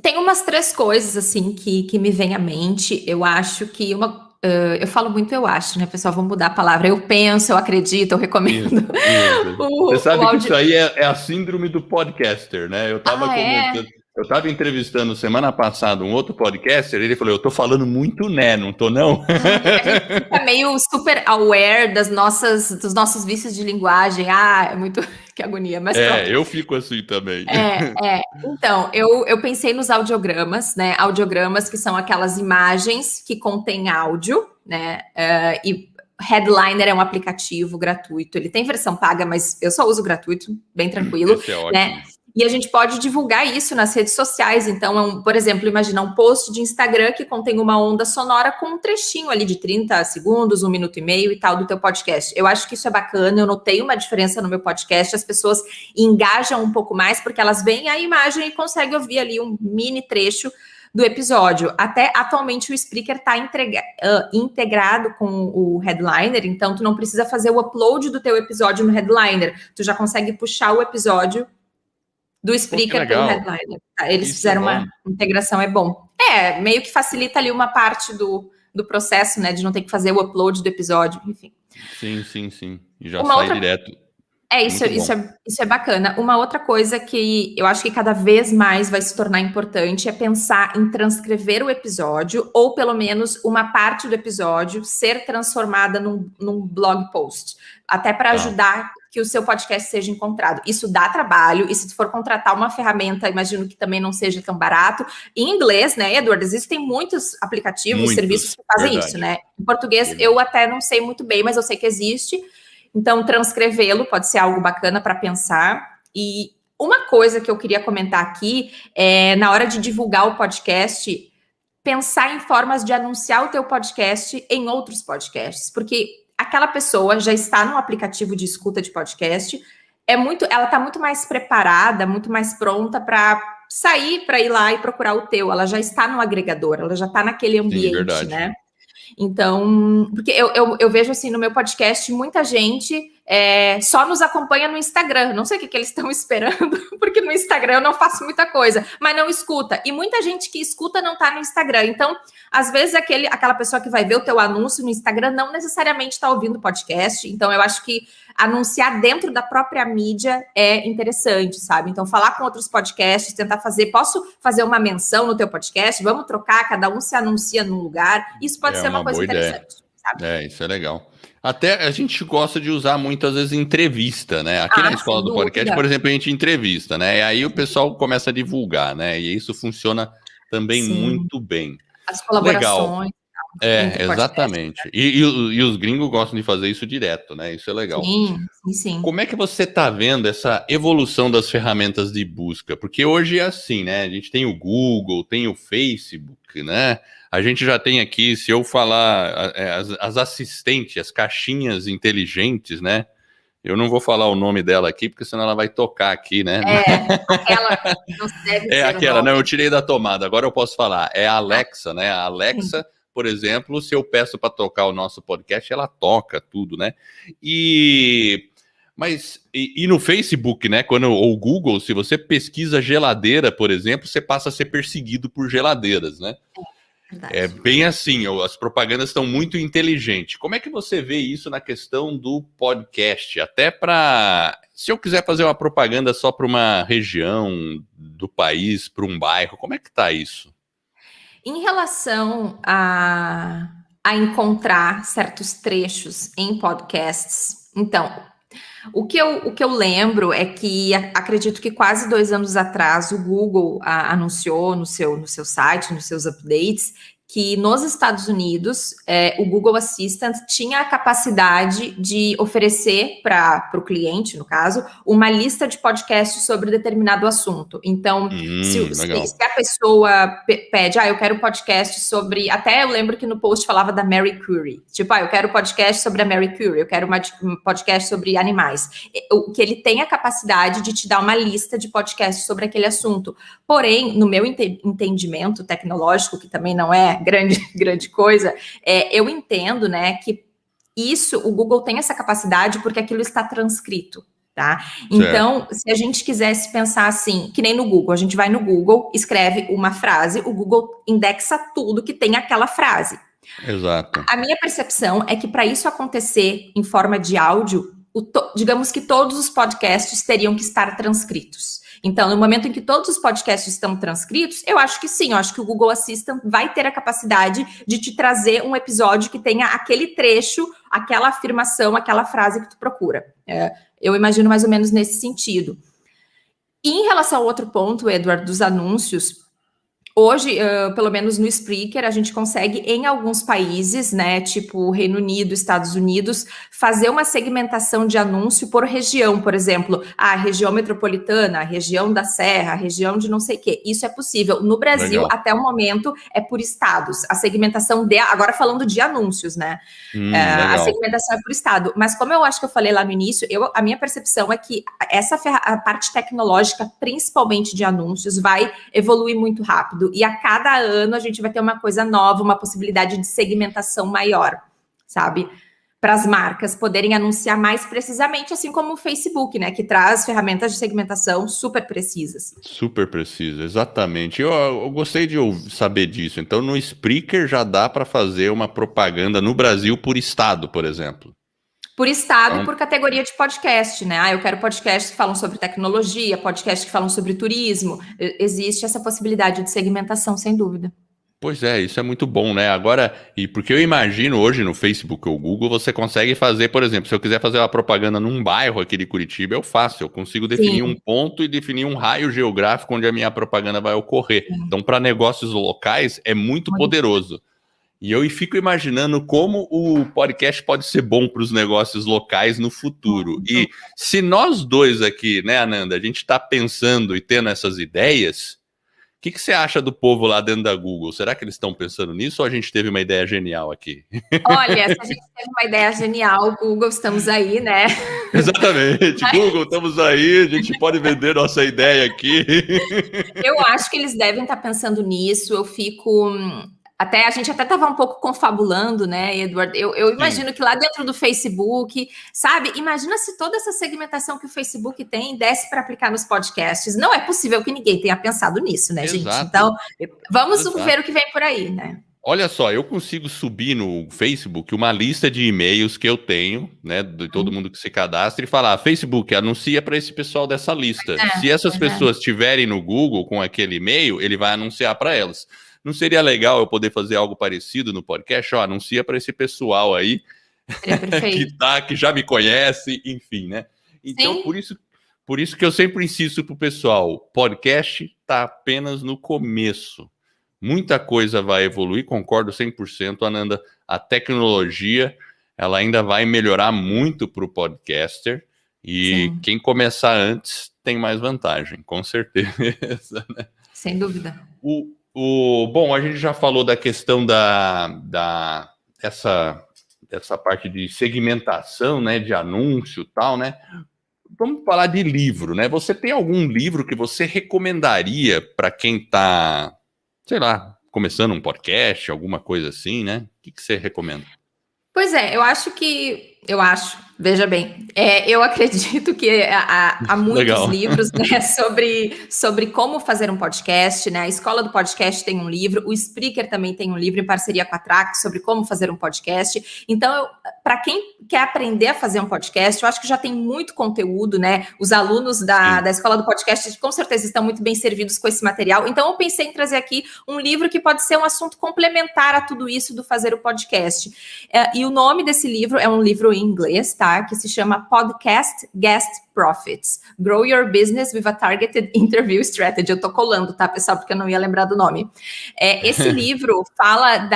tenho umas 3 coisas assim que me vêm à mente. Eu acho que eu falo muito eu acho, né, pessoal? Vamos mudar a palavra. Eu penso, eu acredito, eu recomendo. Isso. Você sabe que isso aí é a síndrome do podcaster, né? Eu estava comentando... Eu estava entrevistando semana passada um outro podcaster, ele falou, eu tô falando muito não tô não? A gente fica meio super aware dos nossos vícios de linguagem. É muito... Que agonia, mas pronto. Eu fico assim também. Então, eu pensei nos audiogramas, né? Audiogramas que são aquelas imagens que contêm áudio, né? E Headliner é um aplicativo gratuito. Ele tem versão paga, mas eu só uso gratuito, bem tranquilo. Esse é ótimo. Né? E a gente pode divulgar isso nas redes sociais. Então, por exemplo, imagina um post de Instagram que contém uma onda sonora com um trechinho ali de 30 segundos, 1 minuto e meio e tal do teu podcast. Eu acho que isso é bacana, eu notei uma diferença no meu podcast, as pessoas engajam um pouco mais porque elas veem a imagem e conseguem ouvir ali um mini trecho do episódio. Até atualmente o Spreaker está integrado com o Headliner, então tu não precisa fazer o upload do teu episódio no Headliner, tu já consegue puxar o episódio do Spreaker pelo Headliner. Eles isso fizeram uma integração, é bom. Meio que facilita ali uma parte do processo, né, de não ter que fazer o upload do episódio, enfim. Sim. E já sai direto. Isso é bacana. Uma outra coisa que eu acho que cada vez mais vai se tornar importante é pensar em transcrever o episódio, ou pelo menos uma parte do episódio ser transformada num blog post, até para ajudar que o seu podcast seja encontrado. Isso dá trabalho, e se tu for contratar uma ferramenta, imagino que também não seja tão barato. Em inglês, né, Eduardo? Existem muitos aplicativos, serviços que fazem isso, né? Em português, eu até não sei muito bem, mas eu sei que existe. Então, transcrevê-lo pode ser algo bacana para pensar. E uma coisa que eu queria comentar aqui é, na hora de divulgar o podcast, pensar em formas de anunciar o teu podcast em outros podcasts, porque aquela pessoa já está no aplicativo de escuta de podcast, ela está muito mais preparada, muito mais pronta para sair, para ir lá e procurar o teu. Ela já está no agregador, ela já está naquele ambiente, né? Então, porque eu vejo assim no meu podcast, muita gente só nos acompanha no Instagram. Não sei o que eles estão esperando, porque no Instagram eu não faço muita coisa, mas não escuta. E muita gente que escuta não tá no Instagram. Então, às vezes, aquela pessoa que vai ver o teu anúncio no Instagram não necessariamente está ouvindo o podcast. Então, eu acho que anunciar dentro da própria mídia é interessante, sabe? Então, falar com outros podcasts, tentar posso fazer uma menção no teu podcast? Vamos trocar, cada um se anuncia num lugar. Isso pode ser uma coisa interessante, sabe? Isso é legal. Até a gente gosta de usar muitas vezes entrevista, né? Aqui na escola do podcast, por exemplo, a gente entrevista, né? E aí o pessoal começa a divulgar, né? E isso funciona também muito bem. As colaborações. Legal. Exatamente. E os gringos gostam de fazer isso direto, né? Isso é legal. Sim. Como é que você está vendo essa evolução das ferramentas de busca? Porque hoje é assim, né? A gente tem o Google, tem o Facebook, né? A gente já tem aqui, se eu falar, as assistentes, as caixinhas inteligentes, né? Eu não vou falar o nome dela aqui, porque senão ela vai tocar aqui, né? Aquela não deve ser aquela, não, eu tirei da tomada, agora eu posso falar. É a Alexa, né? A Alexa, por exemplo, se eu peço para tocar o nosso podcast, ela toca tudo, né? Mas no Facebook, né? Ou Google, se você pesquisa geladeira, por exemplo, você passa a ser perseguido por geladeiras, né? É bem assim, as propagandas estão muito inteligentes. Como é que você vê isso na questão do podcast? Até se eu quiser fazer uma propaganda só para uma região do país, para um bairro, como é que está isso? Em relação a encontrar certos trechos em podcasts, então, o que eu lembro é que acredito que quase 2 anos atrás o Google anunciou no seu site, nos seus updates, que nos Estados Unidos o Google Assistant tinha a capacidade de oferecer para o cliente, no caso, uma lista de podcasts sobre determinado assunto. Então, se a pessoa pede, eu quero podcast sobre... Até eu lembro que no post falava da Marie Curie. Tipo, eu quero podcast sobre a Marie Curie, eu quero um podcast sobre animais. O que ele tem a capacidade de te dar uma lista de podcasts sobre aquele assunto. Porém, no meu entendimento tecnológico, que também não é grande coisa, eu entendo, né, que o Google tem essa capacidade porque aquilo está transcrito, tá? Então, se a gente quisesse pensar assim, que nem no Google, a gente vai no Google, escreve uma frase, o Google indexa tudo que tem aquela frase. Exato. A minha percepção é que para isso acontecer em forma de áudio, digamos que todos os podcasts teriam que estar transcritos. Então, no momento em que todos os podcasts estão transcritos, eu acho que sim, eu acho que o Google Assistant vai ter a capacidade de te trazer um episódio que tenha aquele trecho, aquela afirmação, aquela frase que tu procura. Eu imagino mais ou menos nesse sentido. E em relação ao outro ponto, Edward, dos anúncios, hoje, pelo menos no Spreaker, a gente consegue, em alguns países, né, tipo Reino Unido, Estados Unidos, fazer uma segmentação de anúncio por região, por exemplo, a região metropolitana, a região da Serra, a região de não sei o quê. Isso é possível. No Brasil, até o momento, é por estados. A segmentação agora falando de anúncios, né? A segmentação é por estado. Mas como eu acho que eu falei lá no início, a minha percepção é que a parte tecnológica, principalmente de anúncios, vai evoluir muito rápido. E a cada ano a gente vai ter uma coisa nova, uma possibilidade de segmentação maior, sabe? Para as marcas poderem anunciar mais precisamente, assim como o Facebook, né? Que traz ferramentas de segmentação super precisas. Super precisa, exatamente. Eu gostei de saber disso. Então, no Spreaker já dá para fazer uma propaganda no Brasil por estado, por exemplo. Por estado Então, e por categoria de podcast, né? Eu quero podcasts que falam sobre tecnologia, podcasts que falam sobre turismo. Existe essa possibilidade de segmentação, sem dúvida. pois é, isso é muito bom, né? Agora, e porque eu imagino hoje no Facebook ou Google, você consegue fazer, por exemplo, se eu quiser fazer uma propaganda num bairro aqui de Curitiba, eu faço. Eu consigo definir um Sim, ponto e definir um raio geográfico onde a minha propaganda vai ocorrer. sim. Então, para negócios locais, é muito Muito poderoso. E eu fico imaginando como o podcast pode ser bom para os negócios locais no futuro. bom. E se nós dois aqui, né, Ananda, a gente está pensando e tendo essas ideias, o que você acha do povo lá dentro da Google? Será que eles estão pensando nisso ou a gente teve uma ideia genial aqui? Olha, se a gente teve uma ideia genial, Google, estamos aí, né? Exatamente. Google, estamos aí, a gente pode vender nossa ideia aqui. Eu acho que eles devem estar pensando nisso. Eu fico. Até a gente até estava um pouco confabulando, né, Eduardo? Eu Sim, imagino que lá dentro do Facebook, sabe? Imagina se toda essa segmentação que o Facebook tem desse para aplicar nos podcasts. Não é possível que ninguém tenha pensado nisso, né, gente? exato, Então, vamos exato. ver o que vem por aí, né? Olha só, eu consigo subir no Facebook uma lista de e-mails que eu tenho, né, de todo mundo que se cadastra e falar, Facebook, anuncia para esse pessoal dessa lista. Se essas pessoas estiverem no Google com aquele e-mail, ele vai anunciar para elas. Não seria legal eu poder fazer algo parecido no podcast? Ó, anuncia para esse pessoal aí Seria perfeito. que já me conhece, enfim, né? Então, Sim, por isso que eu sempre insisto pro pessoal, podcast está apenas no começo. Muita coisa vai evoluir, concordo 100%, Ananda. A tecnologia, ela ainda vai melhorar muito para o podcaster e sim, quem começar antes tem mais vantagem, com certeza. Né? sem dúvida. Bom, a gente já falou da questão dessa parte de segmentação, né, de anúncio e tal, né? Vamos falar de livro, né? Você tem algum livro que você recomendaria para quem está, sei lá, começando um podcast, alguma coisa assim, né? O que você recomenda? Pois é, veja bem, eu acredito que há muitos Legal. livros, né, sobre como fazer um podcast, né? A Escola do Podcast tem um livro, o Spreaker também tem um livro em parceria com a Tract sobre como fazer um podcast. Então, para quem quer aprender a fazer um podcast, eu acho que já tem muito conteúdo, né? Os alunos da Escola do Podcast com certeza estão muito bem servidos com esse material. Então, eu pensei em trazer aqui um livro que pode ser um assunto complementar a tudo isso do fazer o podcast. E o nome desse livro é um livro em inglês, tá? Que se chama Podcast Guest Profits. Grow Your Business with a Targeted Interview Strategy. Eu tô colando, tá, pessoal? Porque eu não ia lembrar do nome. Esse livro fala de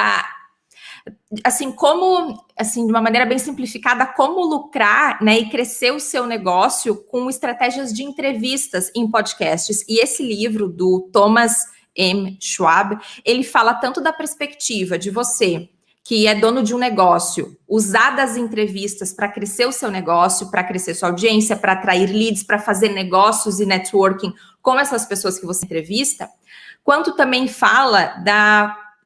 uma maneira bem simplificada, como lucrar, né, e crescer o seu negócio com estratégias de entrevistas em podcasts. E esse livro do Thomas M. Schwab, ele fala tanto da perspectiva de você que é dono de um negócio, usar das entrevistas para crescer o seu negócio, para crescer sua audiência, para atrair leads, para fazer negócios e networking com essas pessoas que você entrevista, quanto também fala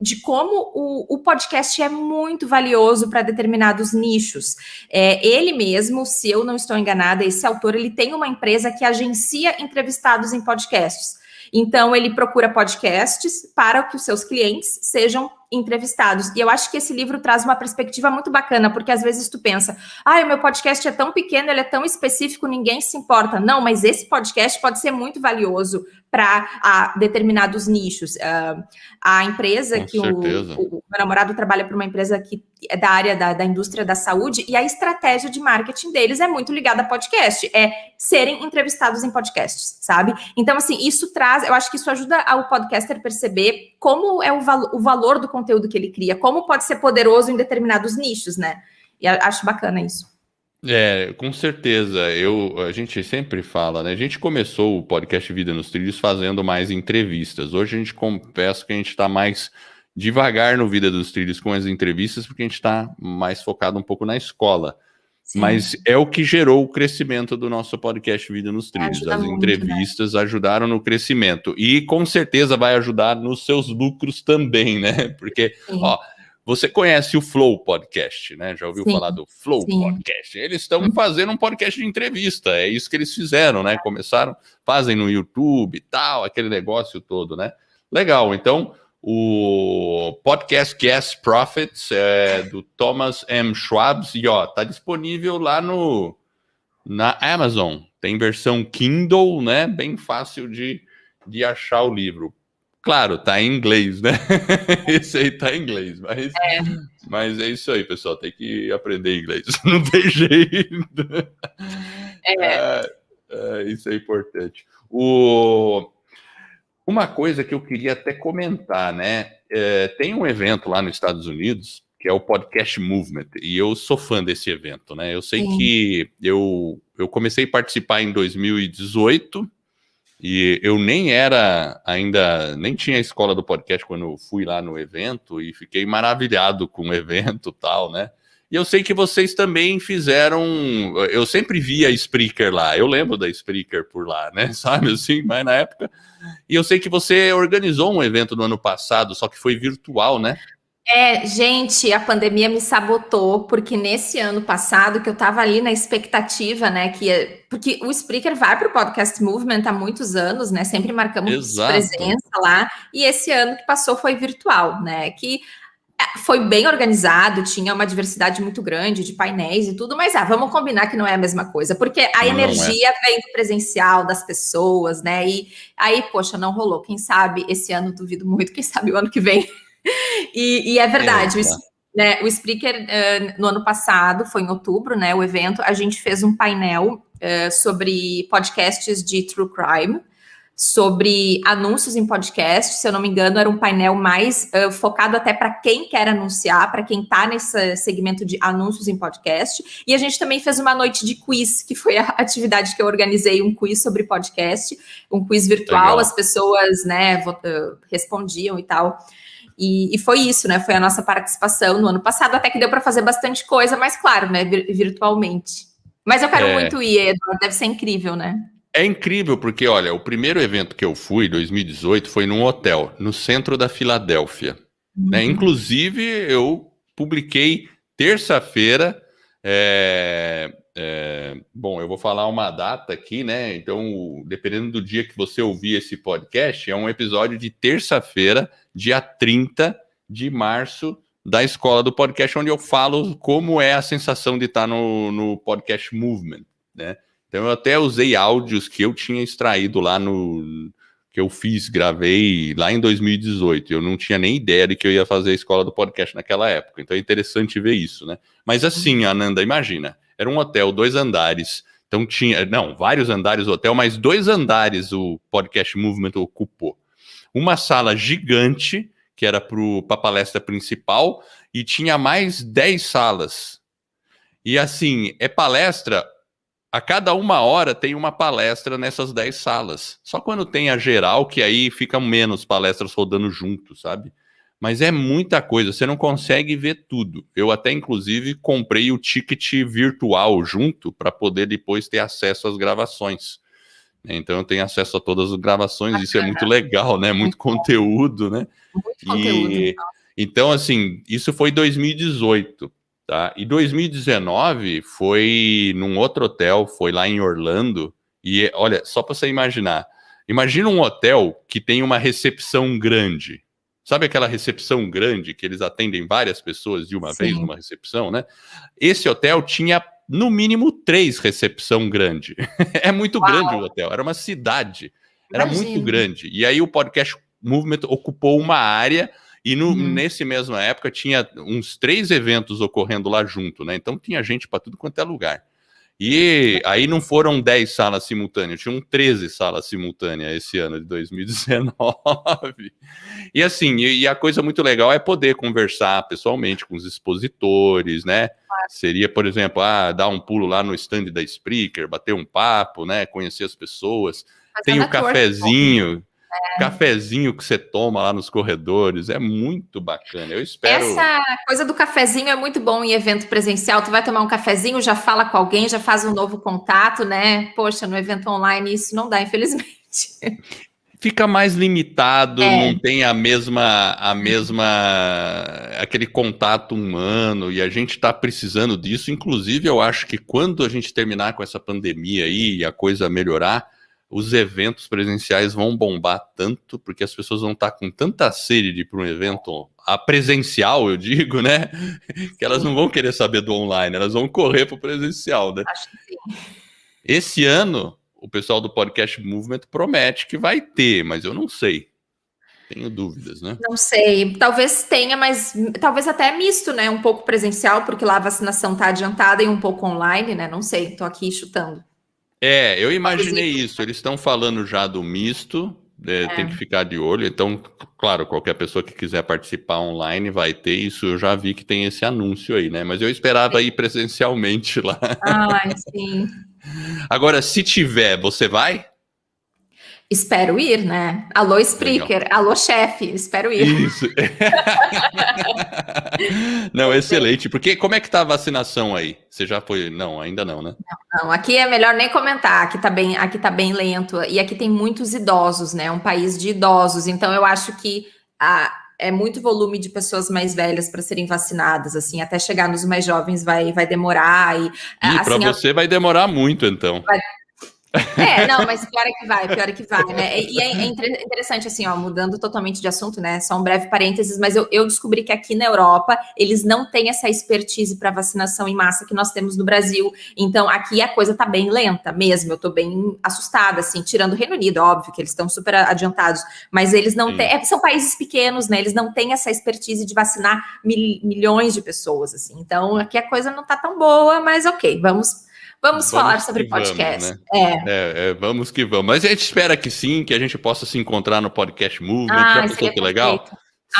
de como o podcast é muito valioso para determinados nichos. Ele mesmo, se eu não estou enganada, esse autor, ele tem uma empresa que agencia entrevistados em podcasts. Então, ele procura podcasts para que os seus clientes sejam entrevistados. E eu acho que esse livro traz uma perspectiva muito bacana, porque às vezes tu pensa, o meu podcast é tão pequeno, ele é tão específico, ninguém se importa. Não, mas esse podcast pode ser muito valioso para determinados nichos. A empresa Com que certeza. o meu namorado trabalha para uma empresa que é da área da indústria da saúde, e a estratégia de marketing deles é muito ligada a podcast, serem entrevistados em podcasts, sabe? Então, assim, eu acho que isso ajuda o podcaster a perceber como é o valor do conteúdo que ele cria, como pode ser poderoso em determinados nichos, né? E acho bacana isso. Com certeza. A gente sempre fala, né? A gente começou o podcast Vida nos Trilhos fazendo mais entrevistas. Hoje a gente confessa que a gente está mais devagar no Vida dos Trilhos com as entrevistas, porque a gente está mais focado um pouco na escola. Sim. Mas é o que gerou o crescimento do nosso podcast Vida nos Trilhos. Ajuda As muito, entrevistas ajudaram no crescimento. E com certeza vai ajudar nos seus lucros também, né? Porque, Sim. você conhece o Flow Podcast, né? Já ouviu falar do Flow Podcast? Eles estão fazendo um podcast de entrevista. É isso que eles fizeram, né? Fazem no YouTube e tal, aquele negócio todo, né? Legal. Então, o podcast Guest Profits, do Thomas M. Schwab, e ó, tá disponível lá na Amazon. Tem versão Kindle, né? Bem fácil de achar o livro. Claro, tá em inglês, né? Esse aí tá em inglês, mas é isso aí, pessoal. Tem que aprender inglês. Não tem jeito. Isso é importante. Uma coisa que eu queria até comentar, né? Tem um evento lá nos Estados Unidos que é o Podcast Movement, e eu sou fã desse evento, né? Eu sei que eu comecei a participar em 2018 e eu nem tinha a escola do podcast quando eu fui lá no evento e fiquei maravilhado com o evento e tal, né? E eu sei que vocês também fizeram. Eu sempre via a Spreaker lá, eu lembro da Spreaker por lá, né? Sabe assim, mas na época. E eu sei que você organizou um evento no ano passado, só que foi virtual, né? Gente, a pandemia me sabotou, porque nesse ano passado, que eu tava ali na expectativa, né, porque o Spreaker vai para o Podcast Movement há muitos anos, né, sempre marcamos presença lá, e esse ano que passou foi virtual, né, que foi bem organizado, tinha uma diversidade muito grande de painéis e tudo, mas vamos combinar que não é a mesma coisa, porque a energia vem do presencial das pessoas, né, e aí, poxa, não rolou, quem sabe esse ano, duvido muito, quem sabe o ano que vem. E é verdade, o Spreaker, no ano passado, foi em outubro, né, o evento, a gente fez um painel sobre podcasts de True Crime, sobre anúncios em podcast, se eu não me engano, era um painel mais focado até para quem quer anunciar, para quem está nesse segmento de anúncios em podcast, e a gente também fez uma noite de quiz, que foi a atividade que eu organizei, um quiz sobre podcast, um quiz virtual, legal. As pessoas, né, respondiam e tal. E foi isso, né? Foi a nossa participação no ano passado, até que deu para fazer bastante coisa, mas claro, né? Virtualmente. Mas eu quero muito ir, Eduardo, deve ser incrível, né? É incrível, porque, olha, o primeiro evento que eu fui, 2018, foi num hotel, no centro da Filadélfia. Né? Inclusive, eu publiquei terça-feira. Bom, eu vou falar uma data aqui, né? Então, dependendo do dia que você ouvir esse podcast, é um episódio de terça-feira, dia 30 de março, da Escola do Podcast, onde eu falo como é a sensação de estar no Podcast Movement, né? Então, eu até usei áudios que eu tinha extraído lá que eu gravei lá em 2018. Eu não tinha nem ideia de que eu ia fazer a Escola do Podcast naquela época. Então, é interessante ver isso, né? Mas assim, Ananda, imagina, era um hotel, 2 andares. Então, vários andares o hotel, mas 2 andares o Podcast Movement ocupou. Uma sala gigante, que era para a palestra principal, e tinha mais 10 salas. E assim, palestra, a cada 1 hora tem uma palestra nessas 10 salas. Só quando tem a geral, que aí ficam menos palestras rodando junto, sabe? Mas é muita coisa, você não consegue ver tudo. Eu até, inclusive, comprei o ticket virtual junto para poder depois ter acesso às gravações. Então eu tenho acesso a todas as gravações, isso é muito legal, né? Muito conteúdo, né? Muito conteúdo. Então, assim, isso foi 2018, tá? E 2019 foi num outro hotel, foi lá em Orlando, e olha, só para você imaginar, imagina um hotel que tem uma recepção grande. Sabe aquela recepção grande que eles atendem várias pessoas de uma vez numa recepção, né? Esse hotel tinha no mínimo 3 recepção grande. É muito grande o hotel, era uma cidade, era muito grande. E aí o Podcast Movement ocupou uma área e nesse mesma época tinha uns 3 eventos ocorrendo lá junto, né? Então tinha gente para tudo quanto é lugar. E aí não foram 10 salas simultâneas, tinham 13 salas simultâneas esse ano de 2019. E assim, e a coisa muito legal é poder conversar pessoalmente com os expositores, né? Seria, por exemplo, dar um pulo lá no stand da Spreaker, bater um papo, né? Conhecer as pessoas. Tem o cafezinho. Cafezinho que você toma lá nos corredores, é muito bacana, eu espero... Essa coisa do cafezinho é muito bom em evento presencial, tu vai tomar um cafezinho, já fala com alguém, já faz um novo contato, né? Poxa, no evento online isso não dá, infelizmente. Fica mais limitado, não tem aquele contato humano, e a gente está precisando disso. Inclusive, eu acho que quando a gente terminar com essa pandemia aí e a coisa melhorar, os eventos presenciais vão bombar tanto, porque as pessoas vão estar com tanta sede de ir para um evento presencial, eu digo, né? Que elas não vão querer saber do online, elas vão correr para o presencial, né? Acho que sim. Esse ano, o pessoal do Podcast Movement promete que vai ter, mas eu não sei. Tenho dúvidas, né? Não sei, talvez tenha, mas talvez até misto, né? Um pouco presencial, porque lá a vacinação está adiantada e um pouco online, né? Não sei, tô aqui chutando. Eu imaginei isso. Eles estão falando já do misto, tem que ficar de olho. Então, claro, qualquer pessoa que quiser participar online vai ter isso. Eu já vi que tem esse anúncio aí, né? Mas eu esperava ir presencialmente lá. Ai, sim. Agora, se tiver, você vai? Espero ir, né? Alô, Spreaker. Legal. Alô, chefe. Espero ir. Isso. Não, excelente. Porque como é que tá a vacinação aí? Você já foi? Não, ainda não, né? Não, aqui é melhor nem comentar. Aqui tá bem lento. E aqui tem muitos idosos, né? Um país de idosos. Então, eu acho que é muito volume de pessoas mais velhas para serem vacinadas. Assim, até chegar nos mais jovens vai demorar. E assim, para você vai demorar muito, então. Não, mas pior é que vai, né? E é interessante, assim, ó, mudando totalmente de assunto, né? Só um breve parênteses, mas eu descobri que aqui na Europa eles não têm essa expertise para vacinação em massa que nós temos no Brasil. Então, aqui a coisa tá bem lenta mesmo. Eu tô bem assustada, assim, tirando o Reino Unido, óbvio, que eles estão super adiantados, mas eles não têm. São países pequenos, né? Eles não têm essa expertise de vacinar milhões de pessoas, assim. Então, aqui a coisa não tá tão boa, mas ok, Vamos falar sobre podcast. Vamos, né? Vamos que vamos. Mas a gente espera que sim, que a gente possa se encontrar no Podcast Movement. Já pensou que legal?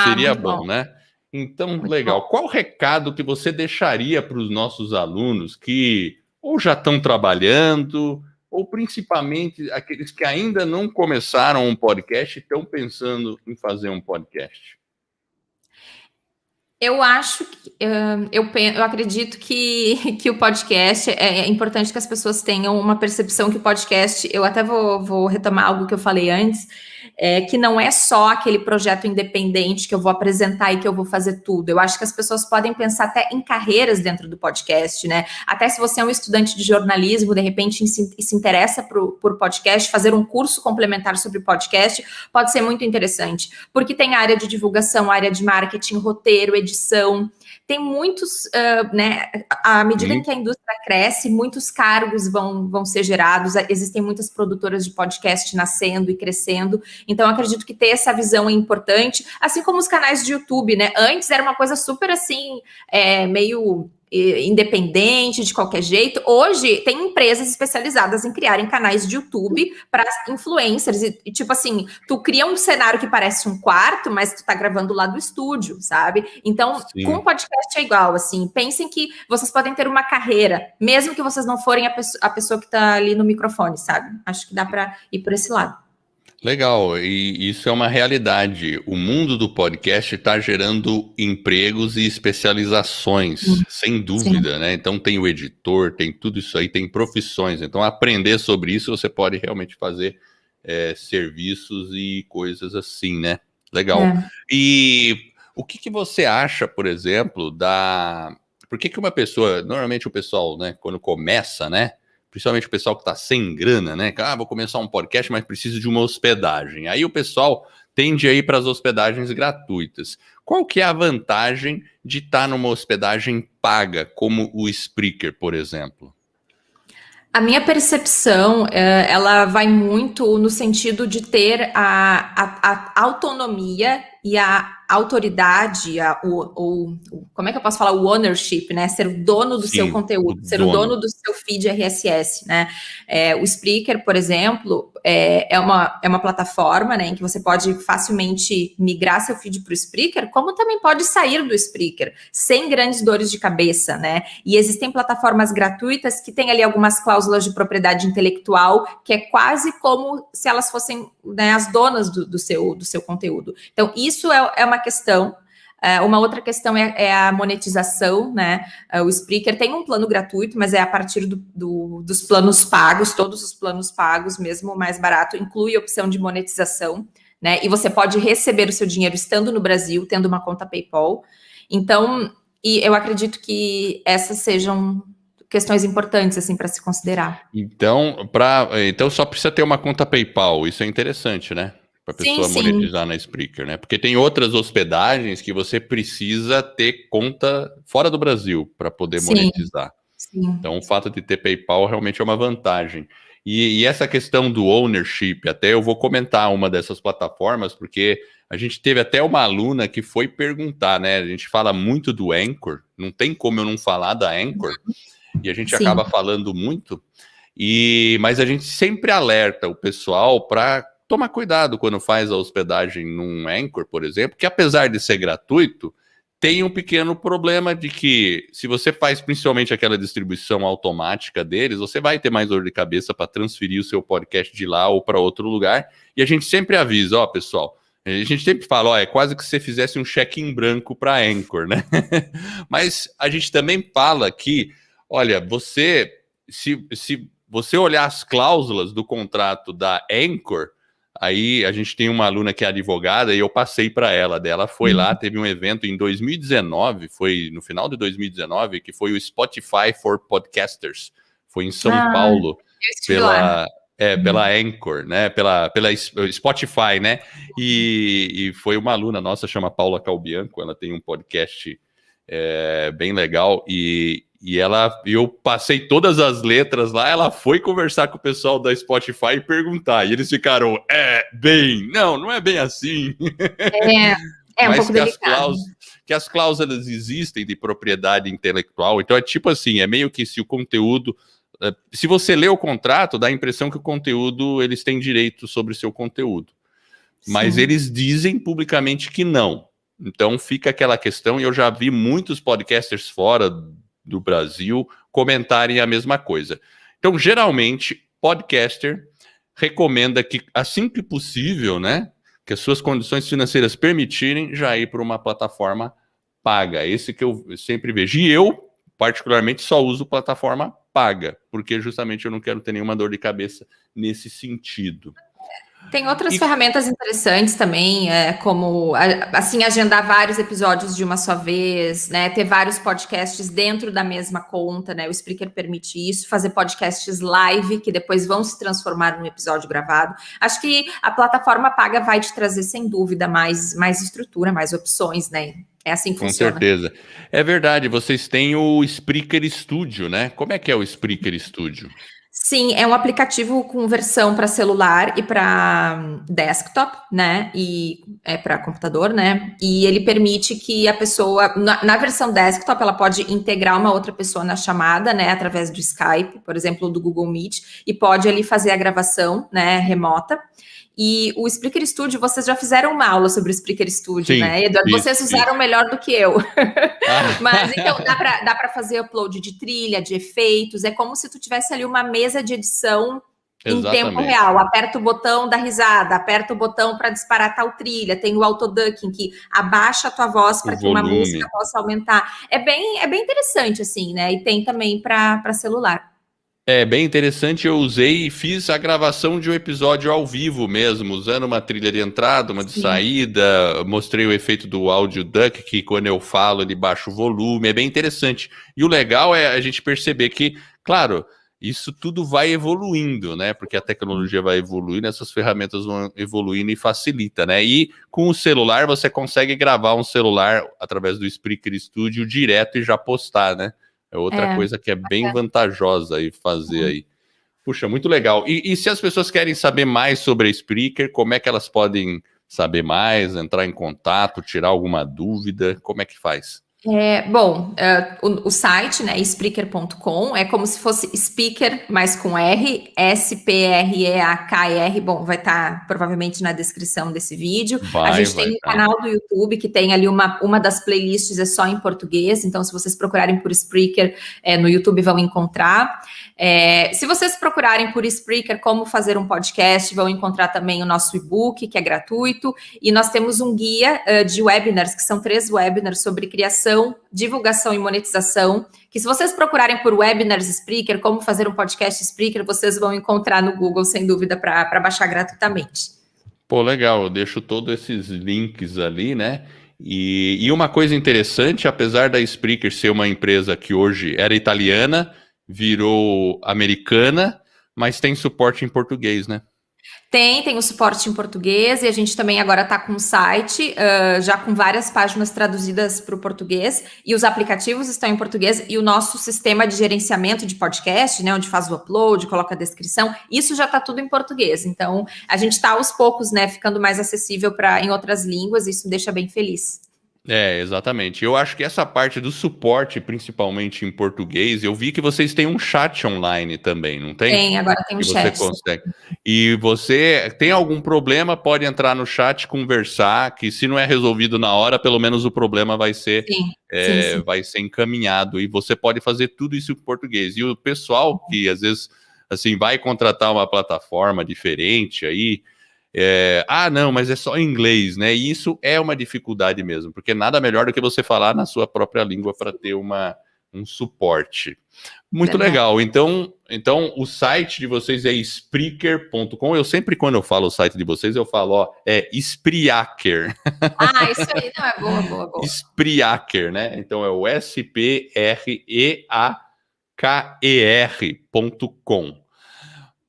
Seria bom, né? Então, muito legal. Bom. Qual recado que você deixaria para os nossos alunos que ou já estão trabalhando, ou principalmente aqueles que ainda não começaram um podcast e estão pensando em fazer um podcast? Eu acho que eu acredito que o podcast é importante que as pessoas tenham uma percepção que o podcast, eu até vou retomar algo que eu falei antes, que não é só aquele projeto independente que eu vou apresentar e que eu vou fazer tudo. Eu acho que as pessoas podem pensar até em carreiras dentro do podcast, né? Até se você é um estudante de jornalismo, de repente se interessa por podcast, fazer um curso complementar sobre podcast pode ser muito interessante, porque tem área de divulgação, área de marketing, roteiro, edição, tem muitos, né, à medida em que a indústria cresce, muitos cargos vão ser gerados, existem muitas produtoras de podcast nascendo e crescendo, então eu acredito que ter essa visão é importante, assim como os canais de YouTube, né, antes era uma coisa super assim, meio independente, de qualquer jeito. Hoje tem empresas especializadas em criarem canais de YouTube para influencers e tipo assim, tu cria um cenário que parece um quarto, mas tu tá gravando lá do estúdio, sabe? Então, sim, com o podcast é igual, assim, pensem que vocês podem ter uma carreira, mesmo que vocês não forem a pessoa que tá ali no microfone, sabe? Acho que dá para ir por esse lado. Legal, e isso é uma realidade. O mundo do podcast está gerando empregos e especializações, sem dúvida, né? Então tem o editor, tem tudo isso aí, tem profissões. Então aprender sobre isso você pode realmente fazer serviços e coisas assim, né? Legal. E o que você acha, por exemplo, por que uma pessoa, normalmente o pessoal, né, quando começa, né? Principalmente o pessoal que está sem grana, né? Vou começar um podcast, mas preciso de uma hospedagem. Aí o pessoal tende a ir para as hospedagens gratuitas. Qual que é a vantagem de estar numa hospedagem paga, como o Spreaker, por exemplo? A minha percepção, ela vai muito no sentido de ter a autonomia e a autoridade, como é que eu posso falar? O ownership, né? Ser o dono do seu conteúdo, ser o dono do seu feed RSS, né? O Spreaker, por exemplo, é uma plataforma, né, em que você pode facilmente migrar seu feed para o Spreaker, como também pode sair do Spreaker, sem grandes dores de cabeça, né? E existem plataformas gratuitas que têm ali algumas cláusulas de propriedade intelectual, que é quase como se elas fossem, né, as donas do seu conteúdo. Então, isso é uma questão. Uma outra questão é a monetização, né? O Spreaker tem um plano gratuito, mas é a partir dos planos pagos, todos os planos pagos, mesmo o mais barato, inclui a opção de monetização, né? E você pode receber o seu dinheiro estando no Brasil, tendo uma conta PayPal. Então, e eu acredito que essas sejam questões importantes assim para se considerar. Então, só precisa ter uma conta PayPal, isso é interessante, né? Para a pessoa monetizar na Spreaker, né? Porque tem outras hospedagens que você precisa ter conta fora do Brasil para poder monetizar. Sim. Então, o fato de ter PayPal realmente é uma vantagem. E essa questão do ownership, até eu vou comentar uma dessas plataformas, porque a gente teve até uma aluna que foi perguntar, né? A gente fala muito do Anchor, não tem como eu não falar da Anchor, e a gente acaba falando muito, mas a gente sempre alerta o pessoal para tomar cuidado quando faz a hospedagem num Anchor, por exemplo, que apesar de ser gratuito, tem um pequeno problema de que, se você faz principalmente aquela distribuição automática deles, você vai ter mais dor de cabeça para transferir o seu podcast de lá ou para outro lugar. E a gente sempre avisa, ó, pessoal, a gente sempre fala, ó, é quase que você fizesse um cheque em branco para Anchor, né? Mas a gente também fala que, olha, se você olhar as cláusulas do contrato da Anchor, aí a gente tem uma aluna que é advogada e eu passei para ela, dela foi lá, teve um evento em 2019, foi no final de 2019, que foi o Spotify for Podcasters, foi em São Paulo, pela Anchor, né, pela Spotify, né, e foi uma aluna nossa, chama Paula Calbianco, ela tem um podcast bem legal, e eu passei todas as letras lá, ela foi conversar com o pessoal da Spotify e perguntar, e eles ficaram, não é bem assim. Um pouco delicado. Que as cláusulas existem de propriedade intelectual, então é tipo assim, é meio que se o conteúdo, se você lê o contrato, dá a impressão que o conteúdo, eles têm direito sobre o seu conteúdo, mas eles dizem publicamente que não, então fica aquela questão, e eu já vi muitos podcasters fora do Brasil comentarem a mesma coisa. Então, geralmente, podcaster recomenda que, assim que possível, né, que as suas condições financeiras permitirem, já ir para uma plataforma paga. Esse que eu sempre vejo. E eu, particularmente, só uso plataforma paga, porque justamente eu não quero ter nenhuma dor de cabeça nesse sentido. Tem outras ferramentas interessantes também, como assim agendar vários episódios de uma só vez, né? Ter vários podcasts dentro da mesma conta, né? O Spreaker permite isso, fazer podcasts live que depois vão se transformar num episódio gravado. Acho que a plataforma paga vai te trazer, sem dúvida, mais estrutura, mais opções, né? É assim que funciona. Com certeza. É verdade, vocês têm o Spreaker Studio, né? Como é que é o Spreaker Studio? Sim, é um aplicativo com versão para celular e para desktop, né? E para computador, né? E ele permite que a pessoa, na versão desktop, ela pode integrar uma outra pessoa na chamada, né? Através do Skype, por exemplo, do Google Meet, e pode ali fazer a gravação, né? Remota. E o Spreaker Studio, vocês já fizeram uma aula sobre o Spreaker Studio, né, Eduardo? Vocês usaram melhor do que eu. Mas, então, dá para fazer upload de trilha, de efeitos. É como se tu tivesse ali uma mesa de edição em tempo real. Aperta o botão da risada, aperta o botão para disparar tal trilha. Tem o autoducking, que abaixa a tua voz para que uma música possa aumentar. É bem interessante, assim, né? E tem também para celular. É bem interessante, eu usei e fiz a gravação de um episódio ao vivo mesmo, usando uma trilha de entrada, uma de saída, mostrei o efeito do áudio duck, que quando eu falo ele baixa o volume, é bem interessante. E o legal é a gente perceber que, claro, isso tudo vai evoluindo, né? Porque a tecnologia vai evoluindo, essas ferramentas vão evoluindo e facilita, né? E com o celular você consegue gravar um celular através do Spreaker Studio direto e já postar, né? É outra coisa que é bem vantajosa aí fazer aí. Puxa, muito legal. E se as pessoas querem saber mais sobre a Spreaker, como é que elas podem saber mais, entrar em contato, tirar alguma dúvida? Como é que faz? O site, né, Spreaker.com, é como se fosse speaker, mas com R, S-P-R-E-A-K-R, bom, vai estar provavelmente na descrição desse vídeo. A gente tem um canal do YouTube que tem ali uma das playlists é só em português, então se vocês procurarem por Spreaker no YouTube vão encontrar. Se vocês procurarem por Spreaker como fazer um podcast, vão encontrar também o nosso e-book, que é gratuito, e nós temos um guia de webinars, que são 3 webinars sobre criação, divulgação e monetização, que se vocês procurarem por webinars Spreaker, como fazer um podcast Spreaker, vocês vão encontrar no Google, sem dúvida, para baixar gratuitamente. Pô, legal, eu deixo todos esses links ali, né? E uma coisa interessante, apesar da Spreaker ser uma empresa que hoje era italiana, virou americana, mas tem suporte em português, né? Tem o suporte em português e a gente também agora está com um site já com várias páginas traduzidas para o português e os aplicativos estão em português e o nosso sistema de gerenciamento de podcast, né, onde faz o upload, coloca a descrição, isso já está tudo em português. Então, a gente está aos poucos, né, ficando mais acessível em outras línguas e isso me deixa bem feliz. Exatamente. Eu acho que essa parte do suporte, principalmente em português, eu vi que vocês têm um chat online também, não tem? Agora tem um Que você chat. consegue. E você tem algum problema, pode entrar no chat, conversar, que se não é resolvido na hora, pelo menos o problema vai ser, Sim. vai ser encaminhado. E você pode fazer tudo isso em português. E o pessoal que às vezes assim vai contratar uma plataforma diferente aí. Não, mas é só em inglês, né? E isso é uma dificuldade mesmo, porque nada melhor do que você falar na sua própria língua para ter um suporte. Muito legal. Então, o site de vocês é Spreaker.com. Eu sempre, quando eu falo o site de vocês, eu falo, Spreaker. Isso aí, não, é boa. Spreaker, né? Então é o Spreaker.com.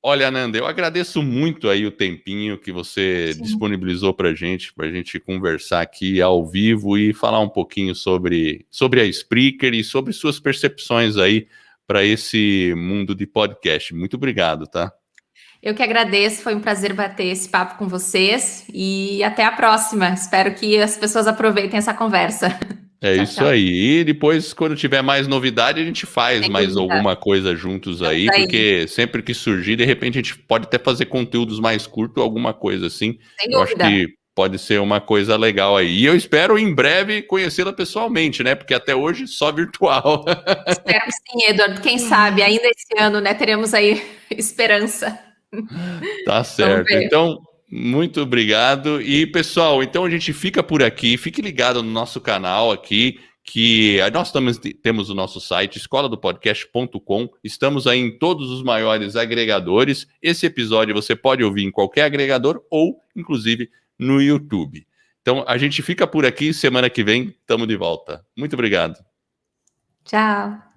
Olha, Ananda, eu agradeço muito aí o tempinho que você disponibilizou para a gente conversar aqui ao vivo e falar um pouquinho sobre a Spreaker e sobre suas percepções aí para esse mundo de podcast. Muito obrigado, tá? Eu que agradeço, foi um prazer bater esse papo com vocês e até a próxima. Espero que as pessoas aproveitem essa conversa. Tchau. Aí. E depois, quando tiver mais novidade, a gente faz mais alguma coisa juntos aí, porque sempre que surgir, de repente a gente pode até fazer conteúdos mais curtos, alguma coisa assim. Eu acho que pode ser uma coisa legal aí. E eu espero em breve conhecê-la pessoalmente, né? Porque até hoje só virtual. Espero que sim, Eduardo. Quem sabe ainda esse ano, né? Teremos aí esperança. Tá certo. Então, muito obrigado. E, pessoal, então a gente fica por aqui. Fique ligado no nosso canal aqui, que nós temos o nosso site, escoladopodcast.com. Estamos aí em todos os maiores agregadores. Esse episódio você pode ouvir em qualquer agregador ou, inclusive, no YouTube. Então, a gente fica por aqui. Semana que vem, estamos de volta. Muito obrigado. Tchau.